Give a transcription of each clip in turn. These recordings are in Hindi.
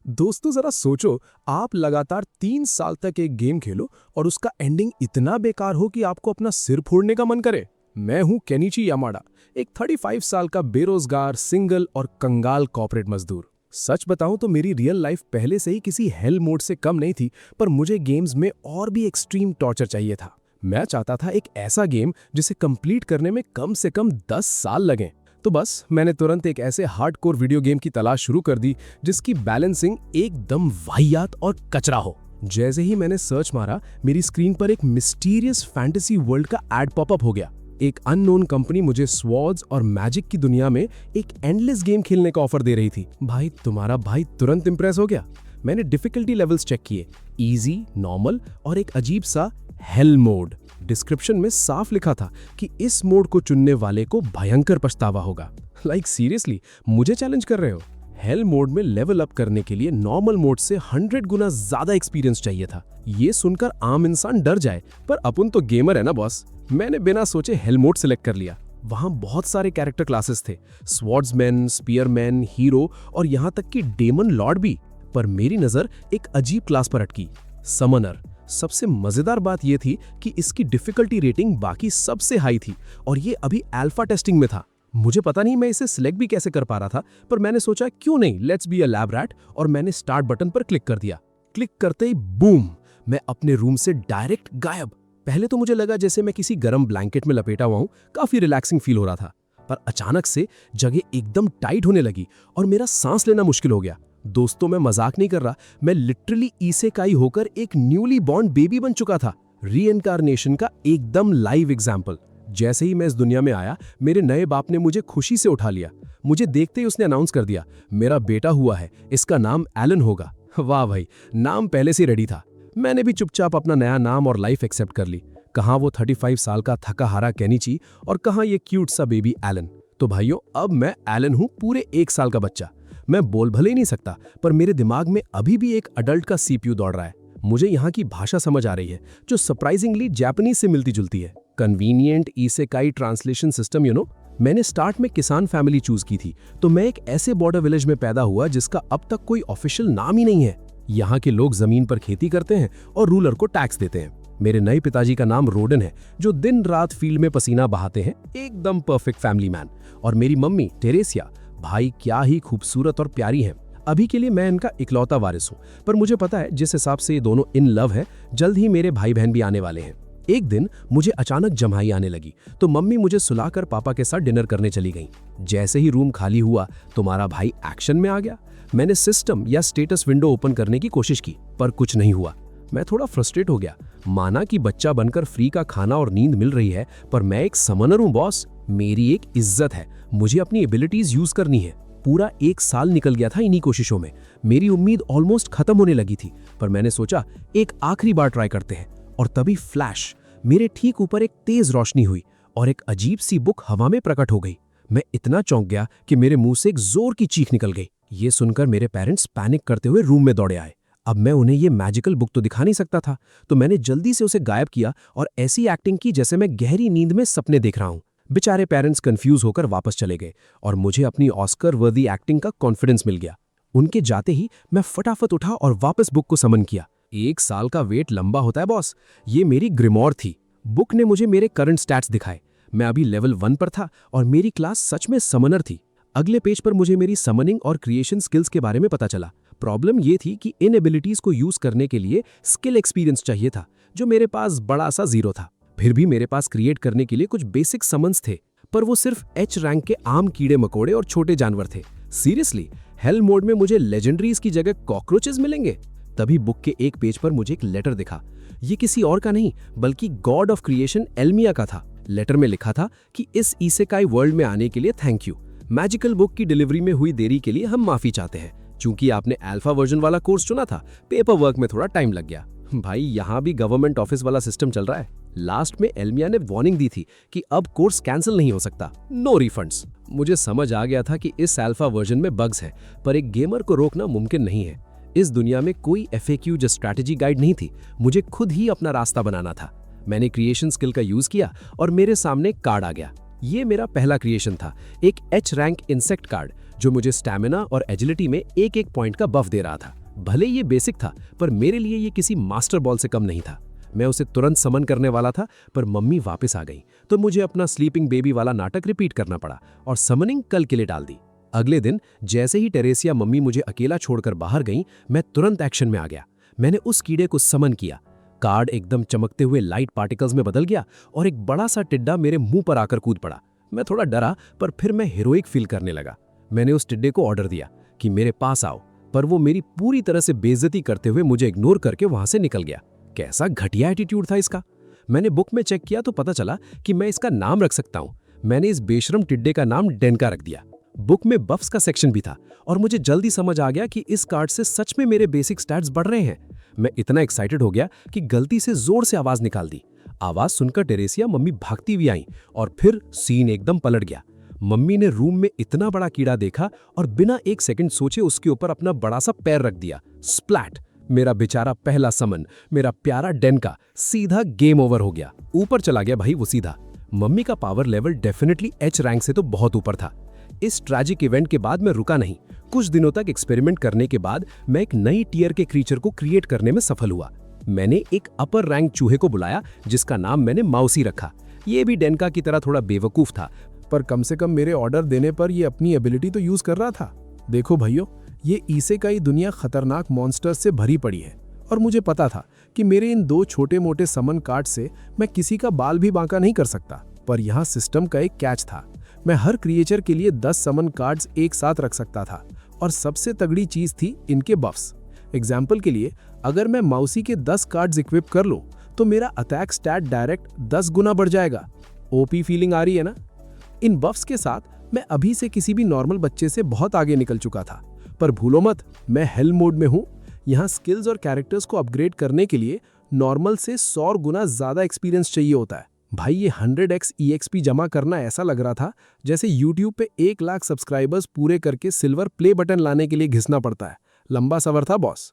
दोस्तों जरा सोचो, आप लगातार 3 साल तक एक गेम खेलो और उसका एंडिंग इतना बेकार हो कि आपको अपना सिर फोड़ने का मन करे। मैं हूं केनिची यामाडा, एक 35 साल का बेरोजगार सिंगल और कंगाल कॉर्पोरेट मजदूर। सच बताऊं तो मेरी रियल लाइफ पहले से ही किसी हेल मोड से कम नहीं थी, पर मुझे गेम्स में और भी एक्सट्रीम टॉर्चर चाहिए था। मैं चाहता था एक ऐसा गेम जिसे कंप्लीट करने में कम से कम 10 साल लगें। तो बस मैंने तुरंत एक ऐसे हार्डकोर वीडियो गेम की तलाश शुरू कर दी जिसकी बैलेंसिंग एकदम वाहियात और कचरा हो। जैसे ही मैंने सर्च मारा, मेरी स्क्रीन पर एक मिस्टीरियस फैंटेसी वर्ल्ड का एड पॉपअप हो गया। एक अननोन कंपनी मुझे स्वॉर्ड्स और मैजिक की दुनिया में एक एंडलेस गेम खेलने का ऑफर दे रही थी। भाई तुम्हारा भाई तुरंत इंप्रेस हो गया। मैंने डिफिकल्टी लेवल्स चेक किए, इजी, नॉर्मल और एक अजीब सा हेल मोड। डिस्क्रिप्शन में साफ लिखा था कि इस मोड को चुनने वाले को भयंकर पछतावा होगा। लाइक सीरियसली, मुझे चैलेंज कर रहे हो? हेल मोड में लेवल अप करने के लिए नॉर्मल मोड से 100 गुना ज्यादा एक्सपीरियंस चाहिए था। ये सुनकर आम इंसान डर जाए, पर अपन तो गेमर है ना बॉस। मैंने बिना सोचे हेल मोड सिलेक्ट कर लिया। वहां बहुत सारे कैरेक्टर क्लासेस थे, स्वॉर्ड्समैन, स्पीयरमैन, हीरो और यहाँ तक कि डेमन लॉर्ड भी। पर मेरी नजर एक अजीब क्लास पर अटकी, समनर। सबसे मजेदार बात यह थी कि इसकी डिफिकल्टी रेटिंग बाकी सबसे हाई थी और ये अभी अल्फा टेस्टिंग में था। मुझे पता नहीं मैं इसे सिलेक्ट भी कैसे कर पा रहा था, पर मैंने सोचा क्यों नहीं, let's be a lab rat, और मैंने स्टार्ट बटन पर क्लिक कर दिया। क्लिक करते ही बूम, मैं अपने रूम से डायरेक्ट गायब। पहले तो मुझे लगा जैसे मैं किसी गर्म ब्लैंकेट में लपेटा हुआ हूं, काफी रिलैक्सिंग फील हो रहा था। पर अचानक से जगह एकदम टाइट होने लगी और मेरा सांस लेना मुश्किल हो गया। दोस्तों, मैं मजाक नहीं कर रहा, मैं लिटरली इसेकाई होकर एक न्यूली बॉर्न बेबी बन चुका था। रीइंकार्नेशन का एकदम लाइव एग्जाम्पल। जैसे ही मैं इस दुनिया में आया, मेरे नए बाप ने मुझे खुशी से उठा लिया। मुझे देखते ही उसने अनाउंस कर दिया, मेरा बेटा हुआ है, इसका नाम एलन होगा। वाह भाई, नाम पहले से रेडी था। मैंने भी चुपचाप अपना नया नाम और लाइफ एक्सेप्ट कर ली। कहाँ वो 35 साल का थका हारा केनिची और कहाँ ये क्यूट सा बेबी एलन। तो भाइयों, अब मैं एलन हूँ, पूरे 1 साल का बच्चा। मैं बोल भले ही नहीं सकता, पर मेरे दिमाग में अभी भी एक अडल्ट का सीपीयू दौड़ रहा है। मुझे यहाँ की भाषा समझ आ रही है, जो सरप्राइजिंगली जापानीज से मिलती जुलती है। कन्वीनियंट इसेकाई ट्रांसलेशन सिस्टम, मैंने स्टार्ट में किसान फैमिली चूज की थी, तो मैं एक ऐसे बॉर्डर विलेज में पैदा हुआ जिसका अब तक कोई ऑफिशियल नाम ही नहीं है। यहाँ के लोग जमीन पर खेती करते हैं और रूलर को टैक्स देते हैं। मेरे नए पिताजी का नाम रोडन है, जो दिन रात फील्ड में पसीना बहाते हैं, एकदम परफेक्ट फैमिली मैन। और मेरी मम्मी टेरेसिया, भाई क्या ही खूबसूरत और प्यारी हैं। अभी के लिए मैं इनका इकलौता वारिस हूँ, पर मुझे पता है जिस हिसाब से ये दोनों इन लव है, जल्द ही मेरे भाई बहन भी आने वाले हैं। एक दिन मुझे अचानक जम्हाई आने लगी, तो मम्मी मुझे सुलाकर पापा के साथ डिनर करने चली गई। जैसे ही रूम खाली हुआ, तुम्हारा भाई एक्शन में आ गया। मैंने सिस्टम या स्टेटस विंडो ओपन करने की कोशिश की, पर कुछ नहीं हुआ। मैं थोड़ा फ्रस्ट्रेट हो गया। माना कि बच्चा बनकर फ्री का खाना और नींद मिल रही है, पर मैं एक समनर हूँ बॉस। मेरी एक इज्जत है, मुझे अपनी एबिलिटीज यूज करनी है। पूरा 1 साल निकल गया था इन्हीं कोशिशों में। मेरी उम्मीद ऑलमोस्ट खत्म होने लगी थी, पर मैंने सोचा एक आखिरी बार ट्राई करते हैं। और तभी फ्लैश, मेरे ठीक ऊपर एक तेज रोशनी हुई और एक अजीब सी बुक हवा में प्रकट हो गई। मैं इतना चौंक गया कि मेरे मुंह से एक जोर की चीख निकल गई। ये सुनकर मेरे पेरेंट्स पैनिक करते हुए रूम में दौड़े आए। अब मैं उन्हें ये मैजिकल बुक तो दिखा नहीं सकता था, तो मैंने जल्दी से उसे गायब किया और ऐसी एक्टिंग की जैसे मैं गहरी नींद में सपने देख रहा हूँ। बेचारे पेरेंट्स कंफ्यूज होकर वापस चले गए और मुझे अपनी ऑस्कर वर्दी एक्टिंग का कॉन्फिडेंस मिल गया। उनके जाते ही मैं फटाफट उठा और वापस बुक को समन किया। 1 साल का वेट लंबा होता है बॉस। ये मेरी ग्रिमोर थी। बुक ने मुझे मेरे करंट स्टैट्स दिखाए। मैं अभी लेवल 1 पर था और मेरी क्लास सच में समनर थी। अगले पेज पर मुझे मेरी समनिंग और क्रिएशन स्किल्स के बारे में पता चला। प्रॉब्लम ये थी कि इन एबिलिटीज को यूज करने के लिए स्किल एक्सपीरियंस चाहिए था, जो मेरे पास बड़ा सा 0 था। फिर भी मेरे पास क्रिएट करने के लिए कुछ बेसिक समन्स थे, पर वो सिर्फ एच रैंक के आम कीड़े मकोड़े और छोटे जानवर थे। सीरियसली, हेल मोड में मुझे लेजेंडरीज की जगह कॉकरोचेस मिलेंगे? तभी बुक के एक पेज पर मुझे एक लेटर दिखा। ये किसी और का नहीं, बल्कि गॉड ऑफ क्रिएशन एल्मिया का था। लेटर में लिखा था कि इस इसेकाई वर्ल्ड में आने के लिए थैंक यू। मैजिकल बुक की डिलीवरी में हुई देरी के लिए हम माफी चाहते हैं। चूंकि आपने अल्फा वर्जन वाला कोर्स चुना था, पेपर वर्क में थोड़ा टाइम लग गया। भाई, यहाँ भी गवर्नमेंट ऑफिस वाला सिस्टम चल रहा है। लास्ट में एल्मिया ने वार्निंग दी थी कि अब कोर्स कैंसिल नहीं हो सकता, नो रिफंड्स। मुझे समझ आ गया था कि इस अल्फा वर्जन में बग्स है, पर एक गेमर को रोकना मुमकिन नहीं है। इस दुनिया में कोई एफएक्यू या स्ट्रैटेजी गाइड नहीं थी, मुझे खुद ही अपना रास्ता बनाना था। मैंने क्रिएशन स्किल का यूज किया और मेरे सामने कार्ड आ गया। ये मेरा पहला क्रिएशन था, एक एच रैंक इंसेक्ट कार्ड जो मुझे स्टैमिना और एजिलिटी में एक एक पॉइंट का बफ दे रहा था। भले ये बेसिक था, पर मेरे लिए ये किसी मास्टर बॉल से कम नहीं था। मैं उसे तुरंत समन करने वाला था, पर मम्मी वापस आ गई तो मुझे अपना स्लीपिंग बेबी वाला नाटक रिपीट करना पड़ा और समनिंग कल के लिए डाल दी। अगले दिन जैसे ही टेरेसिया मम्मी मुझे अकेला छोड़कर बाहर गई, मैं तुरंत एक्शन में आ गया। मैंने उस कीड़े को समन किया। कार्ड एकदम चमकते हुए लाइट पार्टिकल्स में बदल गया और एक बड़ा सा टिड्डा मेरे मुंह पर आकर कूद पड़ा। मैं थोड़ा डरा, पर फिर मैं हीरोइक फील करने लगा। मैंने उस टिड्डे को ऑर्डर दिया कि मेरे पास आओ, पर वो मेरी पूरी तरह से बेइज्जती करते हुए मुझे इग्नोर करके वहां से निकल गया। कैसा घटिया एटीट्यूड था इसका। मैंने बुक में चेक किया तो पता चला कि मैं इसका नाम रख सकता हूं। मैंने इस बेशरम टिड्डे का नाम डेनका रख दिया। बुक में बफ्स का सेक्शन भी था और मुझे जल्दी समझ आ गया कि इस कार्ड से सच में मेरे बेसिक स्टैट्स बढ़ रहे हैं। मैं इतना एक्साइटेड हो गया कि गलती से जोर से आवाज निकाल दी। आवाज सुनकर टेरेसिया मम्मी भागती हुई आई और फिर सीन एकदम पलट गया। मम्मी ने रूम में इतना बड़ा कीड़ा देखा और बिना एक सेकंड सोचे उसके ऊपर अपना बड़ा सा पैर रख दिया। स्प्लैट! मेरा बेचारा पहला समन, मेरा प्यारा डेनका, सीधा गेम ओवर हो गया। ऊपर चला गया भाई वो सीधा। मम्मी का power level definitely H rank से तो बहुत ऊपर था। इस ट्रैजिक इवेंट के बाद मैं रुका नहीं। कुछ दिनों तक एक्सपेरिमेंट करने के बाद मैं एक नई टीयर के क्रीचर को क्रिएट करने में सफल हुआ। मैंने एक अपर रैंक चूहे को बुलाया जिसका नाम मैंने माउसी रखा। ये भी डेनका की तरह थोड़ा बेवकूफ था, पर कम से कम मेरे ऑर्डर देने पर ये अपनी एबिलिटी तो यूज कर रहा था। देखो भाइयों, ये इसेकाई दुनिया खतरनाक मॉन्स्टर्स से भरी पड़ी है और मुझे पता था कि मेरे इन 2 छोटे मोटे समन कार्ड से मैं किसी का बाल भी बांका नहीं कर सकता। पर यहाँ सिस्टम का एक कैच था। मैं हर क्रिएचर के लिए 10 समन कार्ड्स एक साथ रख सकता था और सबसे तगड़ी चीज थी इनके बफ्स। एग्जाम्पल के लिए, अगर मैं माउसी के 10 कार्ड्स इक्विप कर लूं तो मेरा अटैक स्टैट डायरेक्ट 10 गुना बढ़ जाएगा। ओपी फीलिंग आ रही है ना? इन बफ्स के साथ मैं अभी से किसी भी नॉर्मल बच्चे से बहुत आगे निकल चुका था। पर भूलो मत, मैं हेल मोड में हूं। यहाँ स्किल्स और कैरेक्टर्स को अपग्रेड करने के लिए नॉर्मल से 100 गुना ज्यादा एक्सपीरियंस चाहिए होता है। भाई ये 100x EXP जमा करना ऐसा लग रहा था जैसे YouTube पे 1 लाख सब्सक्राइबर्स पूरे करके सिल्वर प्ले बटन लाने के लिए घिसना पड़ता है। लंबा सफर था बॉस।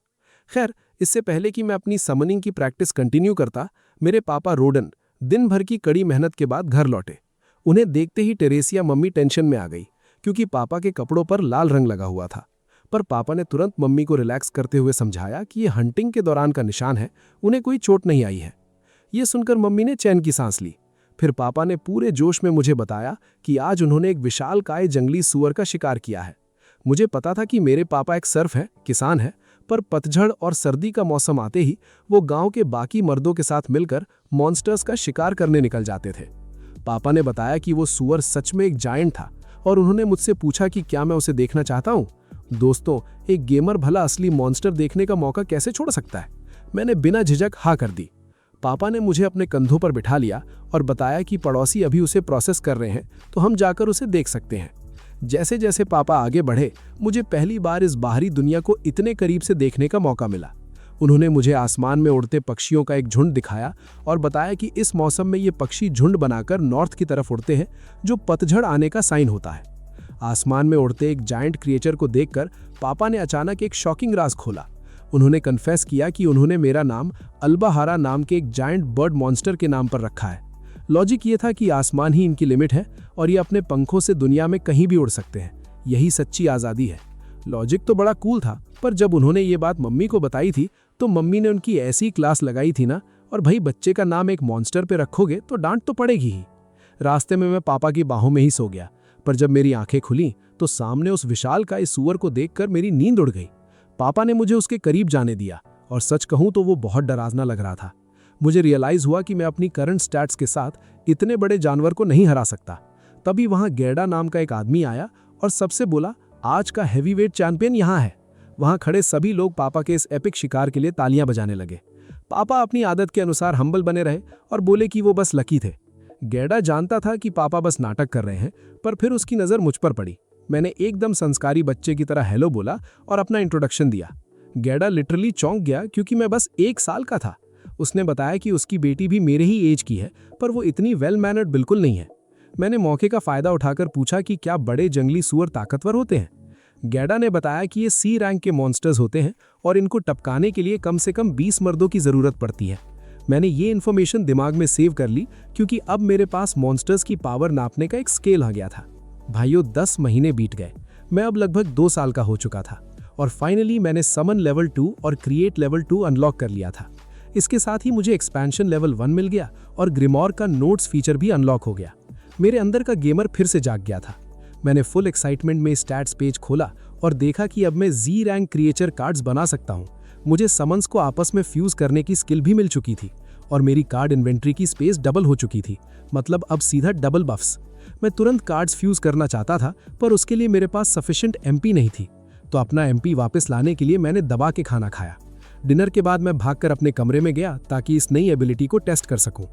खैर, इससे पहले कि मैं अपनी समनिंग की प्रैक्टिस कंटिन्यू करता, मेरे पापा रोडन दिन भर की कड़ी मेहनत के बाद घर लौटे। उन्हें देखते ही टेरेसिया मम्मी टेंशन में आ गई क्योंकि पापा के कपड़ों पर लाल रंग लगा हुआ था। पर पापा ने तुरंत मम्मी को रिलैक्स करते हुए समझाया कि ये हंटिंग के दौरान का निशान है, उन्हें कोई चोट नहीं आई है। ये सुनकर मम्मी ने चैन की सांस ली। फिर पापा ने पूरे जोश में मुझे बताया कि आज उन्होंने एक विशालकाय जंगली सूअर का शिकार किया है। मुझे पता था कि मेरे पापा एक सर्फ है, किसान है, पर पतझड़ और सर्दी का मौसम आते ही वो गांव के बाकी मर्दों के साथ मिलकर मॉन्स्टर्स का शिकार करने निकल जाते थे। पापा ने बताया कि वो सूअर सच में एक जायंट था और उन्होंने मुझसे पूछा कि क्या मैं उसे देखना चाहता हूँ। दोस्तों, एक गेमर भला असली मॉन्स्टर देखने का मौका कैसे छोड़ सकता है? मैंने बिना झिझक हाँ कर दी। पापा ने मुझे अपने कंधों पर बिठा लिया और बताया कि पड़ोसी अभी उसे प्रोसेस कर रहे हैं, तो हम जाकर उसे देख सकते हैं। जैसे जैसे पापा आगे बढ़े, मुझे पहली बार इस बाहरी दुनिया को इतने करीब से देखने का मौका मिला। उन्होंने मुझे आसमान में उड़ते पक्षियों का एक झुंड दिखाया और बताया कि इस मौसम में ये पक्षी झुंड बनाकर नॉर्थ की तरफ उड़ते हैं, जो पतझड़ आने का साइन होता है। आसमान में उड़ते एक जायंट क्रिएचर को देखकर पापा ने अचानक एक शॉकिंग राज खोला। उन्होंने कन्फेस किया कि उन्होंने मेरा नाम अल्बाहारा नाम के एक जायंट बर्ड मॉन्स्टर के नाम पर रखा है। लॉजिक ये था कि आसमान ही इनकी लिमिट है और ये अपने पंखों से दुनिया में कहीं भी उड़ सकते हैं। यही सच्ची आज़ादी है। लॉजिक तो बड़ा कूल था, पर जब उन्होंने ये बात मम्मी को बताई थी तो मम्मी ने उनकी ऐसी क्लास लगाई थी ना, और भाई बच्चे का नाम एक मॉन्स्टर पे रखोगे तो डांट तो पड़ेगी ही। रास्ते में मैं पापा की बाहों में ही सो गया, पर जब मेरी आंखें खुली तो सामने उस विशालकाय सूअर को देखकर मेरी नींद उड़ गई। पापा ने मुझे उसके करीब जाने दिया और सच कहूं तो वो बहुत डरावना लग रहा था। मुझे रियलाइज हुआ कि मैं अपनी करंट स्टैट्स के साथ इतने बड़े जानवर को नहीं हरा सकता। तभी वहां गैडा नाम का एक आदमी आया और सबसे बोला, आज का हैवीवेट चैंपियन यहाँ है। वहां खड़े सभी लोग पापा के इस एपिक शिकार के लिए तालियां बजाने लगे। पापा अपनी आदत के अनुसार हम्बल बने रहे और बोले कि वो बस लकी थे। गैडा जानता था कि पापा बस नाटक कर रहे हैं, पर फिर उसकी नज़र मुझ पर पड़ी। मैंने एकदम संस्कारी बच्चे की तरह हेलो बोला और अपना इंट्रोडक्शन दिया। गैडा लिटरली चौंक गया क्योंकि मैं बस 1 साल का था। उसने बताया कि उसकी बेटी भी मेरे ही एज की है, पर वो इतनी वेल मैनर्ड बिल्कुल नहीं है। मैंने मौके का फायदा उठाकर पूछा कि क्या बड़े जंगली सूअर ताकतवर होते हैं। गैडा ने बताया कि ये सी रैंक के मॉन्स्टर्स होते हैं और इनको टपकाने के लिए कम से कम 20 मर्दों की ज़रूरत पड़ती है। मैंने ये इन्फॉर्मेशन दिमाग में सेव कर ली क्योंकि अब मेरे पास मॉन्स्टर्स की पावर नापने का एक स्केल आ गया था। भाइयों, 10 महीने बीत गए। मैं अब लगभग 2 साल का हो चुका था और फाइनली मैंने समन लेवल 2 और क्रिएट लेवल 2 अनलॉक कर लिया था। इसके साथ ही मुझे एक्सपेंशन लेवल 1 मिल गया और ग्रिमोर का नोट्स फीचर भी अनलॉक हो गया। मेरे अंदर का गेमर फिर से जाग गया था। मैंने फुल एक्साइटमेंट में स्टैट्स पेज खोला और देखा कि अब मैं जी रैंक क्रिएचर कार्ड्स बना सकता हूँ। मुझे समन्स को आपस में फ्यूज करने की स्किल भी मिल चुकी थी और मेरी कार्ड इन्वेंट्री की स्पेस डबल हो चुकी थी, मतलब अब सीधा डबल बफ्स। मैं तुरंत कार्ड्स फ्यूज करना चाहता था, पर उसके लिए मेरे पास सफिशिएंट एमपी नहीं थी, तो अपना एमपी वापस लाने के लिए मैंने दबा के खाना खाया। डिनर के बाद मैं भागकर अपने कमरे में गया ताकि इस नई एबिलिटी को टेस्ट कर सकूं।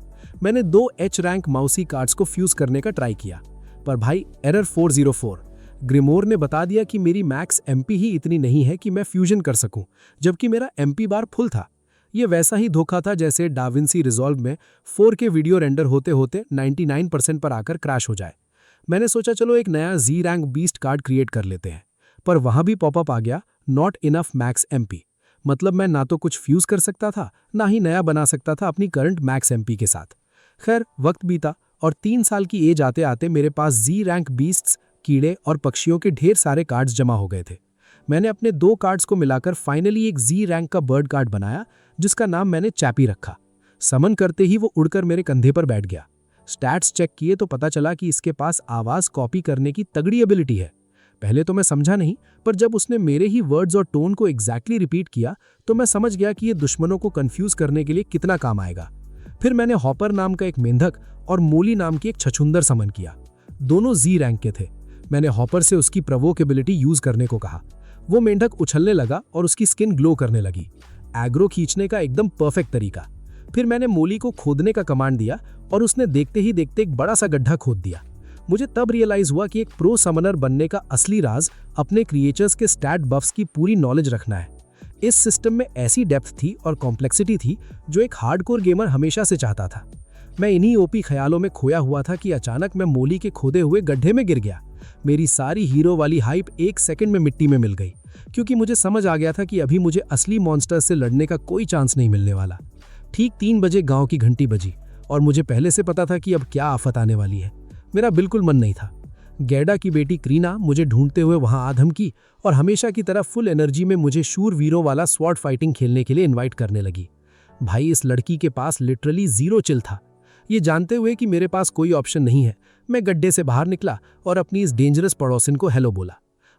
मैंने 2 एच रैंक माउसी कार्ड्स को फ्यूज करने का ट्राई किया, पर भाई एरर 404। ग्रिमोर ने बता दिया कि मेरी मैक्स एमपी ही इतनी नहीं है कि मैं फ्यूजन कर सकूं, जबकि मेरा एमपी बार फुल था। ये वैसा ही धोखा था जैसे डाविंसी रिजॉल्व में 4K वीडियो रेंडर होते होते 99% पर आकर क्रैश हो जाए। मैंने सोचा चलो एक नया जी रैंक बीस्ट कार्ड क्रिएट कर लेते हैं, पर वहां भी पॉपअप आ गया, नॉट इनफ मैक्स एमपी। मतलब मैं ना तो कुछ फ्यूज कर सकता था, ना ही नया बना सकता था अपनी करंट मैक्स एमपी के साथ। खैर वक्त बीता और 3 साल की एज आते आते मेरे पास जी रैंक बीस्ट्स, कीड़े और पक्षियों के ढेर सारे कार्ड्स जमा हो गए थे। मैंने अपने 2 कार्ड्स को मिलाकर फाइनली एक जी रैंक का बर्ड कार्ड बनाया, जिसका नाम मैंने चैपी रखा। समन करते ही वो उड़कर मेरे कंधे पर बैठ गया। स्टैट्स चेक किए तो पता चला कि इसके पास आवाज कॉपी करने की तगड़ी एबिलिटी है। पहले तो मैं समझा नहीं, पर जब उसने मेरे ही वर्ड्स और टोन को एग्जैक्टली रिपीट किया तो मैं समझ गया कि ये दुश्मनों को कंफ्यूज करने के लिए कितना काम आएगा। फिर मैंने हॉपर नाम का एक मेंढक और मोली नाम की एक छछुंदर समन किया। दोनों जी रैंक के थे। मैंने हॉपर से उसकी प्रवोक एबिलिटी यूज करने को कहा। वो मेंढक उछलने लगा और उसकी स्किन ग्लो करने लगी, एग्रो खींचने का एकदम परफेक्ट तरीका। फिर मैंने मोली को खोदने का कमांड दिया और उसने देखते ही देखते एक बड़ा सा गड्ढा खोद दिया। मुझे तब रियलाइज हुआ कि एक प्रो समनर बनने का असली राज अपने क्रिएचर्स के स्टैट बफ्स की पूरी नॉलेज रखना है। इस सिस्टम में ऐसी डेप्थ थी और कॉम्प्लेक्सिटी थी जो एक हार्डकोर गेमर हमेशा से चाहता था। मैं इन्हीं ओपी ख्यालों में खोया हुआ था कि अचानक मैं मोली के खोदे हुए गड्ढे में गिर गया। मेरी सारी हीरो वाली हाइप 1 सेकंड में मिट्टी में मिल गई, क्योंकि मुझे समझ आ गया था कि अभी मुझे असली मॉन्स्टर से लड़ने का कोई चांस नहीं मिलने वाला। ठीक 3 बजे गांव की घंटी बजी और मुझे पहले से पता था कि अब क्या आफत आने वाली है। मेरा बिल्कुल मन नहीं था। गैडा की बेटी क्रीना मुझे ढूंढते हुए वहां आ धमकी और हमेशा की तरह फुल एनर्जी में मुझे शूर वीरों वाला स्वॉर्ड फाइटिंग खेलने के लिए इनवाइट करने लगी। भाई इस लड़की के पास लिटरली 0 चिल था। ये जानते हुए कि मेरे पास कोई ऑप्शन नहीं है, मैं गड्ढे से बाहर निकला और अपनी इस डेंजरस पड़ोसिन को हेलो बोला।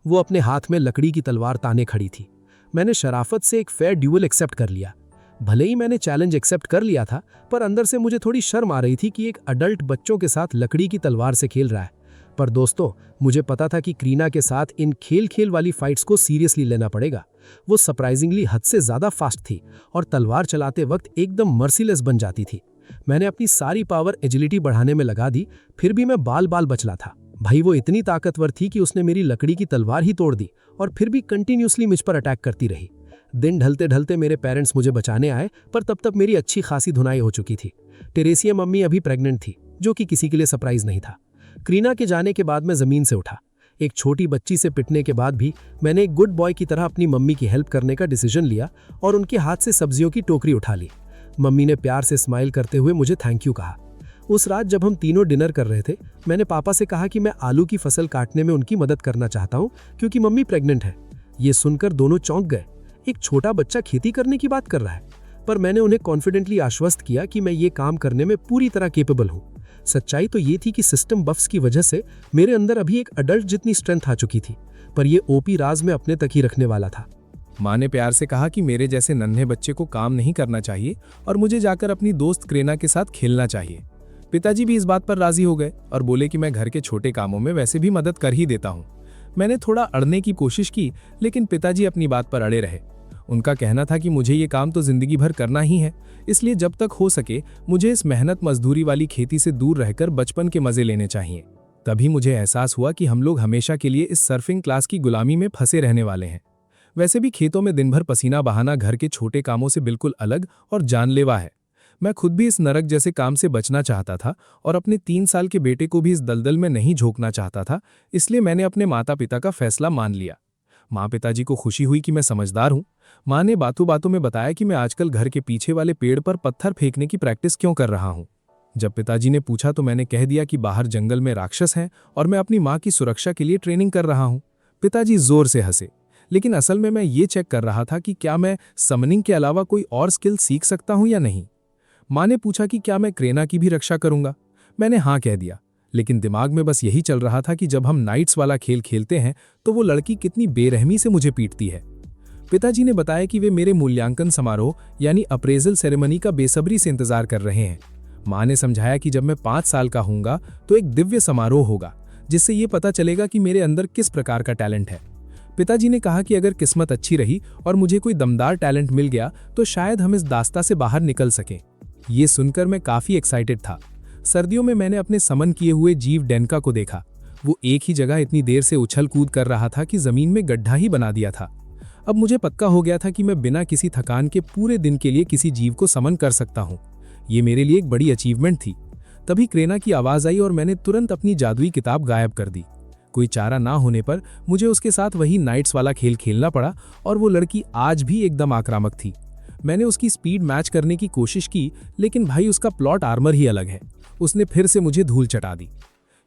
वो अपने हाथ में लकड़ी की तलवार ताने खड़ी थी। मैंने शराफत से एक फेयर ड्यूअल एक्सेप्ट कर लिया। भले ही मैंने चैलेंज एक्सेप्ट कर लिया था, पर अंदर से मुझे थोड़ी शर्म आ रही थी कि एक अडल्ट बच्चों के साथ लकड़ी की तलवार से खेल रहा है। पर दोस्तों, मुझे पता था कि क्रीना के साथ इन खेल वाली फाइट्स को सीरियसली लेना पड़ेगा। वो सरप्राइजिंगली हद से ज्यादा फास्ट थी और तलवार चलाते वक्त एकदम मर्सीलेस बन जाती थी। मैंने अपनी सारी पावर एजिलिटी बढ़ाने में लगा दी, फिर भी मैं बाल बचला था। भाई वो इतनी ताकतवर थी कि उसने मेरी लकड़ी की तलवार ही तोड़ दी और फिर भी कंटिन्यूसली मुझ पर अटैक करती रही। दिन ढलते ढलते मेरे पेरेंट्स मुझे बचाने आए, पर तब तक मेरी अच्छी खासी धुनाई हो चुकी थी। टेरेसिया मम्मी अभी प्रेग्नेंट थी, जो कि किसी के लिए सरप्राइज नहीं था। क्रीना के जाने के बाद मैं जमीन से उठा। एक छोटी बच्ची से पिटने के बाद भी मैंने एक गुड बॉय की तरह अपनी मम्मी की हेल्प करने का डिसीजन लिया और उनके हाथ से सब्जियों की टोकरी उठा ली। मम्मी ने प्यार से स्माइल करते हुए मुझे थैंक यू कहा। उस रात जब हम तीनों डिनर कर रहे थे, मैंने पापा से कहा कि मैं आलू की फसल काटने में उनकी मदद करना चाहता हूँ, क्योंकि मम्मी प्रेग्नेंट है। ये सुनकर दोनों चौंक गए। एक छोटा बच्चा खेती करने की बात कर रहा है, पर मैंने उन्हें कॉन्फिडेंटली आश्वस्त किया कि मैं ये काम करने में पूरी तरह केपेबल हूँ। सच्चाई तो ये थी कि सिस्टम बफ्स की वजह से मेरे अंदर अभी एक अडल्ट जितनी स्ट्रेंथ आ चुकी थी, पर ये ओपी राज में अपने तक ही रखने वाला था। माँ ने प्यार से कहा कि मेरे जैसे नन्हे बच्चे को काम नहीं करना चाहिए और मुझे जाकर अपनी दोस्त क्रेना के साथ खेलना चाहिए। पिताजी भी इस बात पर राजी हो गए और बोले कि मैं घर के छोटे कामों में वैसे भी मदद कर ही देता हूँ। मैंने थोड़ा अड़ने की कोशिश की, लेकिन पिताजी अपनी बात पर अड़े रहे। उनका कहना था कि मुझे ये काम तो जिंदगी भर करना ही है, इसलिए जब तक हो सके मुझे इस मेहनत मजदूरी वाली खेती से दूर रहकर बचपन के मजे लेने चाहिए। तभी मुझे एहसास हुआ कि हम लोग हमेशा के लिए इस सर्फिंग क्लास की गुलामी में फंसे रहने वाले हैं। वैसे भी खेतों में दिन भर पसीना बहाना घर के छोटे कामों से बिल्कुल अलग और जानलेवा है। मैं खुद भी इस नरक जैसे काम से बचना चाहता था और अपने 3 साल के बेटे को भी इस दलदल में नहीं झोंकना चाहता था, इसलिए मैंने अपने माता पिता का फैसला मान लिया। माँ पिताजी को खुशी हुई कि मैं समझदार हूँ। माँ ने बातों बातों में बताया कि मैं आजकल घर के पीछे वाले पेड़ पर पत्थर फेंकने की प्रैक्टिस क्यों कर रहा हूँ। जब पिताजी ने पूछा तो मैंने कह दिया कि बाहर जंगल में राक्षस हैं और मैं अपनी माँ की सुरक्षा के लिए ट्रेनिंग कर रहा हूँ। पिताजी जोर से हंसे, लेकिन असल में मैं ये चेक कर रहा था कि क्या मैं समनिंग के अलावा कोई और स्किल सीख सकता हूं या नहीं। माँ ने पूछा कि क्या मैं क्रेना की भी रक्षा करूंगा। मैंने हाँ कह दिया, लेकिन दिमाग में बस यही चल रहा था कि जब हम नाइट्स वाला खेल खेलते हैं तो वो लड़की कितनी बेरहमी से मुझे पीटती है। पिताजी ने बताया कि वे मेरे मूल्यांकन समारोह यानी अप्रेजल सेरेमनी का बेसब्री से इंतजार कर रहे हैं। माँ ने समझाया कि जब मैं 5 साल का होऊंगा तो एक दिव्य समारोह होगा, जिससे ये पता चलेगा कि मेरे अंदर किस प्रकार का टैलेंट है। पिताजी ने कहा कि अगर किस्मत अच्छी रही और मुझे कोई दमदार टैलेंट मिल गया तो शायद हम इस दास्ता से बाहर निकल सकें। ये सुनकर मैं काफी एक्साइटेड था। सर्दियों में मैंने अपने समन किए हुए जीव डेनका को देखा। वो एक ही जगह इतनी देर से उछल कूद कर रहा था कि जमीन में गड्ढा ही बना दिया था। अब मुझे पक्का हो गया था कि मैं बिना किसी थकान के पूरे दिन के लिए किसी जीव को समन कर सकता हूँ। ये मेरे लिए एक बड़ी अचीवमेंट थी। तभी क्रेना की आवाज आई और मैंने तुरंत अपनी जादुई किताब गायब कर दी। कोई चारा ना होने पर मुझे उसके साथ वही नाइट्स वाला खेल खेलना पड़ा और वो लड़की आज भी एकदम आक्रामक थी। मैंने उसकी स्पीड मैच करने की कोशिश की, लेकिन भाई उसका प्लॉट आर्मर ही अलग है। उसने फिर से मुझे धूल चटा दी।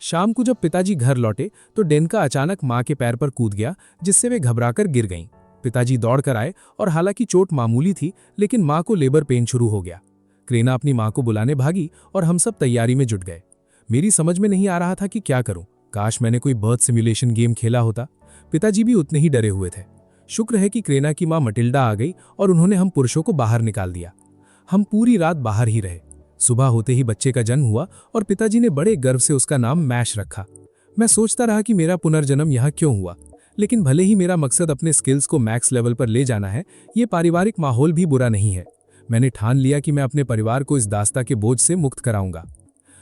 शाम को जब पिताजी घर लौटे तो डेनका अचानक माँ के पैर पर कूद गया, जिससे वे घबराकर गिर गईं। पिताजी दौड़कर आए और हालांकि चोट मामूली थी, लेकिन माँ को लेबर पेन शुरू हो गया। क्रेना अपनी माँ को बुलाने भागी और हम सब तैयारी में जुट गए। मेरी समझ में नहीं आ रहा था कि क्या करूं। काश मैंने कोई बर्थ सिमुलेशन गेम खेला होता। पिताजी भी उतने ही डरे हुए थे। शुक्र है कि क्रेना की माँ मटिल्डा आ गई और उन्होंने हम पुरुषों को बाहर निकाल दिया। हम पूरी रात बाहर ही रहे। सुबह होते ही बच्चे का जन्म हुआ और पिताजी ने बड़े गर्व से उसका नाम मैश रखा। मैं सोचता रहा कि मेरा पुनर्जन्म यहाँ क्यों हुआ, लेकिन भले ही मेरा मकसद अपने स्किल्स को मैक्स लेवल पर ले जाना है, ये पारिवारिक माहौल भी बुरा नहीं है। मैंने ठान लिया कि मैं अपने परिवार को इस दास्ता के बोझ से मुक्त कराऊंगा।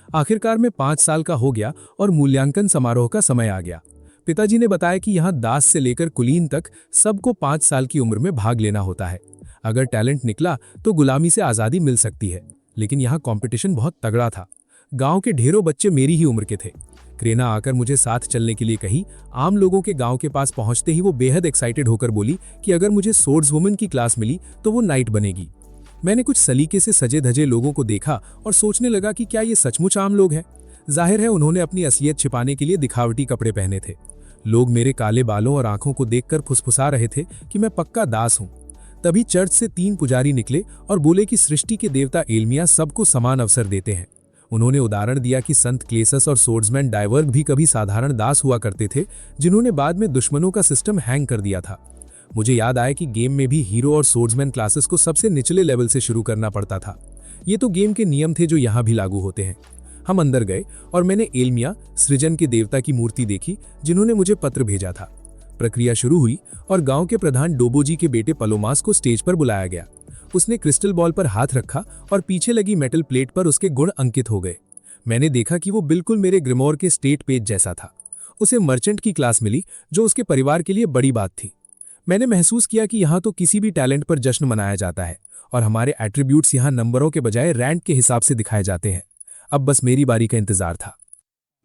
आखिरकार मैं 5 साल का हो गया और मूल्यांकन समारोह का समय आ गया। पिताजी ने बताया कि यहाँ दास से लेकर कुलीन तक सबको 5 साल की उम्र में भाग लेना होता है। अगर टैलेंट निकला तो गुलामी से आज़ादी मिल सकती है, लेकिन यहाँ कंपटीशन बहुत तगड़ा था। गांव के ढेरों बच्चे मेरी ही उम्र के थे। क्रेना आकर मुझे साथ चलने के लिए कही। आम लोगों के गांव के पास पहुंचते ही वो बेहद एक्साइटेड होकर बोली कि अगर मुझे सोर्ड्स वुमन की क्लास मिली तो वो नाइट बनेगी। मैंने कुछ सलीके से सजे धजे लोगों को देखा और सोचने लगा कि क्या ये सचमुच आम लोग हैं। जाहिर है उन्होंने अपनी असलियत छिपाने के लिए दिखावटी कपड़े पहने थे। लोग मेरे काले बालों और आंखों को देखकर फुसफुसा रहे थे कि मैं पक्का दास हूं। तभी चर्च से 3 पुजारी निकले और बोले कि सृष्टि के देवता एल्मिया सबको समान अवसर देते हैं। उन्होंने उदाहरण दिया कि संत क्लेसस और सोर्ड्समैन डायवर्ग भी कभी साधारण दास हुआ करते थे, जिन्होंने बाद में दुश्मनों का सिस्टम हैंग कर दिया था। मुझे याद आया कि गेम में भी हीरो और सोर्ड्समैन क्लासेस को सबसे निचले लेवल से शुरू करना पड़ता था। ये तो गेम के नियम थे जो यहाँ भी लागू होते हैं। हम अंदर गए और मैंने एल्मिया, सृजन के देवता की मूर्ति देखी, जिन्होंने मुझे पत्र भेजा था। प्रक्रिया शुरू हुई और गांव के प्रधान डोबोजी के बेटे पलोमास को स्टेज पर बुलाया गया। उसने क्रिस्टल बॉल पर हाथ रखा और पीछे लगी मेटल प्लेट पर उसके गुण अंकित हो गए। मैंने देखा कि वो बिल्कुल मेरे ग्रिमोर के स्टेट पेज जैसा था। उसे मर्चेंट की क्लास मिली, जो उसके परिवार के लिए बड़ी बात थी। मैंने महसूस किया कि यहाँ तो किसी भी टैलेंट पर जश्न मनाया जाता है और हमारे एट्रीब्यूट्स यहाँ नंबरों के बजाय रैंक के हिसाब से दिखाए जाते हैं। अब बस मेरी बारी का इंतजार था।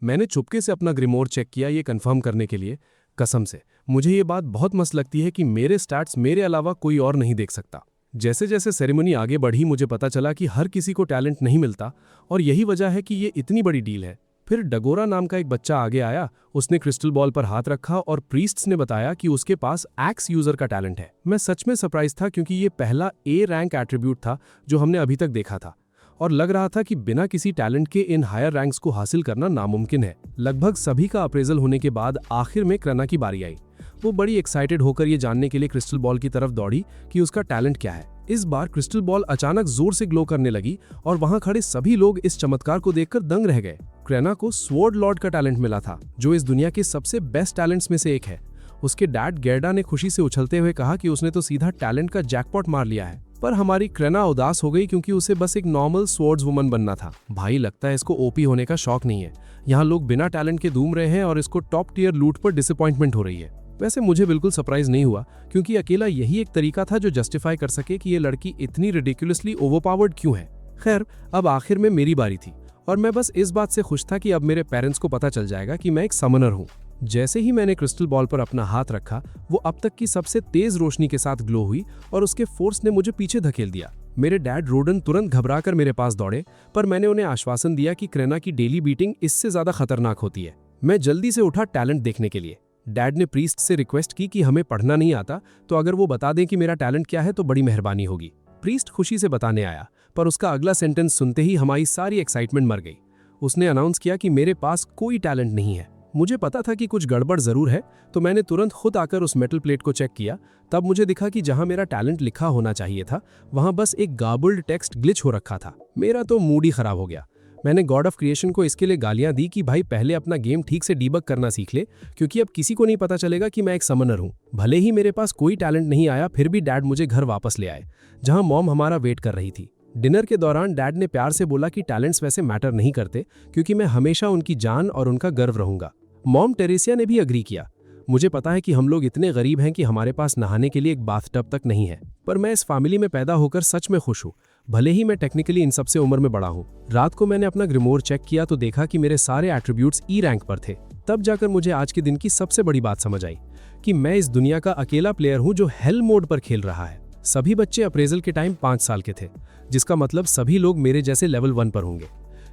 मैंने चुपके से अपना ग्रिमोर चेक किया, ये कंफर्म करने के लिए। कसम से मुझे ये बात बहुत मस्त लगती है कि मेरे स्टैट्स मेरे अलावा कोई और नहीं देख सकता। जैसे जैसे सेरेमनी आगे बढ़ी मुझे पता चला कि हर किसी को टैलेंट नहीं मिलता और यही वजह है कि ये इतनी बड़ी डील है। फिर डगोरा नाम का एक बच्चा आगे आया। उसने क्रिस्टल बॉल पर हाथ रखा और प्रीस्ट्स ने बताया कि उसके पास एक्स यूजर का टैलेंट है। मैं सच में सरप्राइज था, क्योंकि ये पहला ए रैंक एट्रीब्यूट था जो हमने अभी तक देखा था और लग रहा था कि बिना किसी टैलेंट के इन हायर रैंक्स को हासिल करना नामुमकिन है। लगभग सभी का अप्रेजल होने के बाद आखिर में क्रेना की बारी आई। वो बड़ी एक्साइटेड होकर ये जानने के लिए क्रिस्टल बॉल की तरफ दौड़ी कि उसका टैलेंट क्या है। इस बार क्रिस्टल बॉल अचानक जोर से ग्लो करने लगी और वहां खड़े सभी लोग इस चमत्कार को देखकर दंग रह गए। क्रेना को स्वॉर्ड लॉर्ड का टैलेंट मिला था, जो इस दुनिया के सबसे बेस्ट टैलेंट्स में से एक है। उसके डैड गेर्डा ने खुशी से उछलते हुए कहा कि उसने तो सीधा टैलेंट का जैकपॉट मार लिया है। पर हमारी क्रेना उदास हो गई, क्योंकि उसे बस एक नॉर्मल स्वॉर्ड्स वुमन बनना था। भाई लगता है इसको ओपी होने का शौक नहीं है। यहाँ लोग बिना टैलेंट के धूम रहे हैं और इसको टॉप टियर लूट पर डिसअपॉइंटमेंट हो रही है। वैसे मुझे बिल्कुल सरप्राइज नहीं हुआ, क्योंकि अकेला यही एक तरीका था जो जस्टिफाई कर सके कि ये लड़की इतनी रिडिकुलसली ओवरपावर्ड क्यों है। खैर, अब आखिर में मेरी बारी थी और मैं बस इस बात से खुश था कि अब मेरे पेरेंट्स को पता चल जाएगा कि मैं एक समनर हूँ। जैसे ही मैंने क्रिस्टल बॉल पर अपना हाथ रखा, वो अब तक की सबसे तेज रोशनी के साथ ग्लो हुई और उसके फोर्स ने मुझे पीछे धकेल दिया। मेरे डैड रोडन तुरंत घबराकर मेरे पास दौड़े, पर मैंने उन्हें आश्वासन दिया कि क्रेना की डेली बीटिंग इससे ज्यादा खतरनाक होती है। मैं जल्दी से उठा टैलेंट देखने के लिए। डैड ने प्रीस्ट से रिक्वेस्ट की कि हमें पढ़ना नहीं आता, तो अगर वो बता दें कि मेरा टैलेंट क्या है तो बड़ी मेहरबानी होगी। प्रीस्ट खुशी से बताने आया, पर उसका अगला सेंटेंस सुनते ही हमारी सारी एक्साइटमेंट मर गई। उसने अनाउंस किया कि मेरे पास कोई टैलेंट नहीं है। मुझे पता था कि कुछ गड़बड़ जरूर है, तो मैंने तुरंत खुद आकर उस मेटल प्लेट को चेक किया। तब मुझे दिखा कि जहां मेरा टैलेंट लिखा होना चाहिए था, वहां बस एक गार्बल्ड टेक्स्ट ग्लिच हो रखा था। मेरा तो मूड ही खराब हो गया। मैंने गॉड ऑफ क्रिएशन को इसके लिए गालियां दी कि भाई पहले अपना गेम ठीक से डीबग करना सीख ले, क्योंकि अब किसी को नहीं पता चलेगा कि मैं एक समनर हूं। भले ही मेरे पास कोई टैलेंट नहीं आया, फिर भी डैड मुझे घर वापस ले आए, जहां मॉम हमारा वेट कर रही थी। डिनर के दौरान डैड ने प्यार से बोला कि टैलेंट्स वैसे मैटर नहीं करते, क्योंकि मैं हमेशा उनकी जान और उनका गर्व रहूंगा। मॉम टेरेसिया ने भी अग्री किया। मुझे पता है कि हम लोग इतने गरीब हैं कि हमारे पास नहाने के लिए एक बाथटब तक नहीं है, पर मैं इस फैमिली में पैदा होकर सच में खुश हूँ, भले ही मैं टेक्निकली इन सबसे उम्र में बड़ा हूँ। रात को मैंने अपना ग्रिमोर चेक किया तो देखा कि मेरे सारे एट्रीब्यूट्स ई रैंक पर थे। तब जाकर मुझे आज के दिन की सबसे बड़ी बात समझ आई कि मैं इस दुनिया का अकेला प्लेयर हूँ जो हेल मोड पर खेल रहा है। सभी बच्चे अप्रेजल के टाइम 5 साल के थे, जिसका मतलब सभी लोग मेरे जैसे लेवल 1 पर होंगे।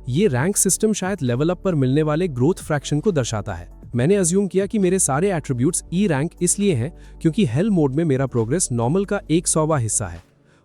ये रैंक सिस्टम शायद लेवल अप पर मिलने वाले ग्रोथ फ्रैक्शन को दर्शाता है। मैंने अज्यूम किया कि मेरे सारे एट्रीब्यूट्स ई रैंक इसलिए हैं क्योंकि हेल मोड में मेरा प्रोग्रेस नॉर्मल का 100वां हिस्सा है,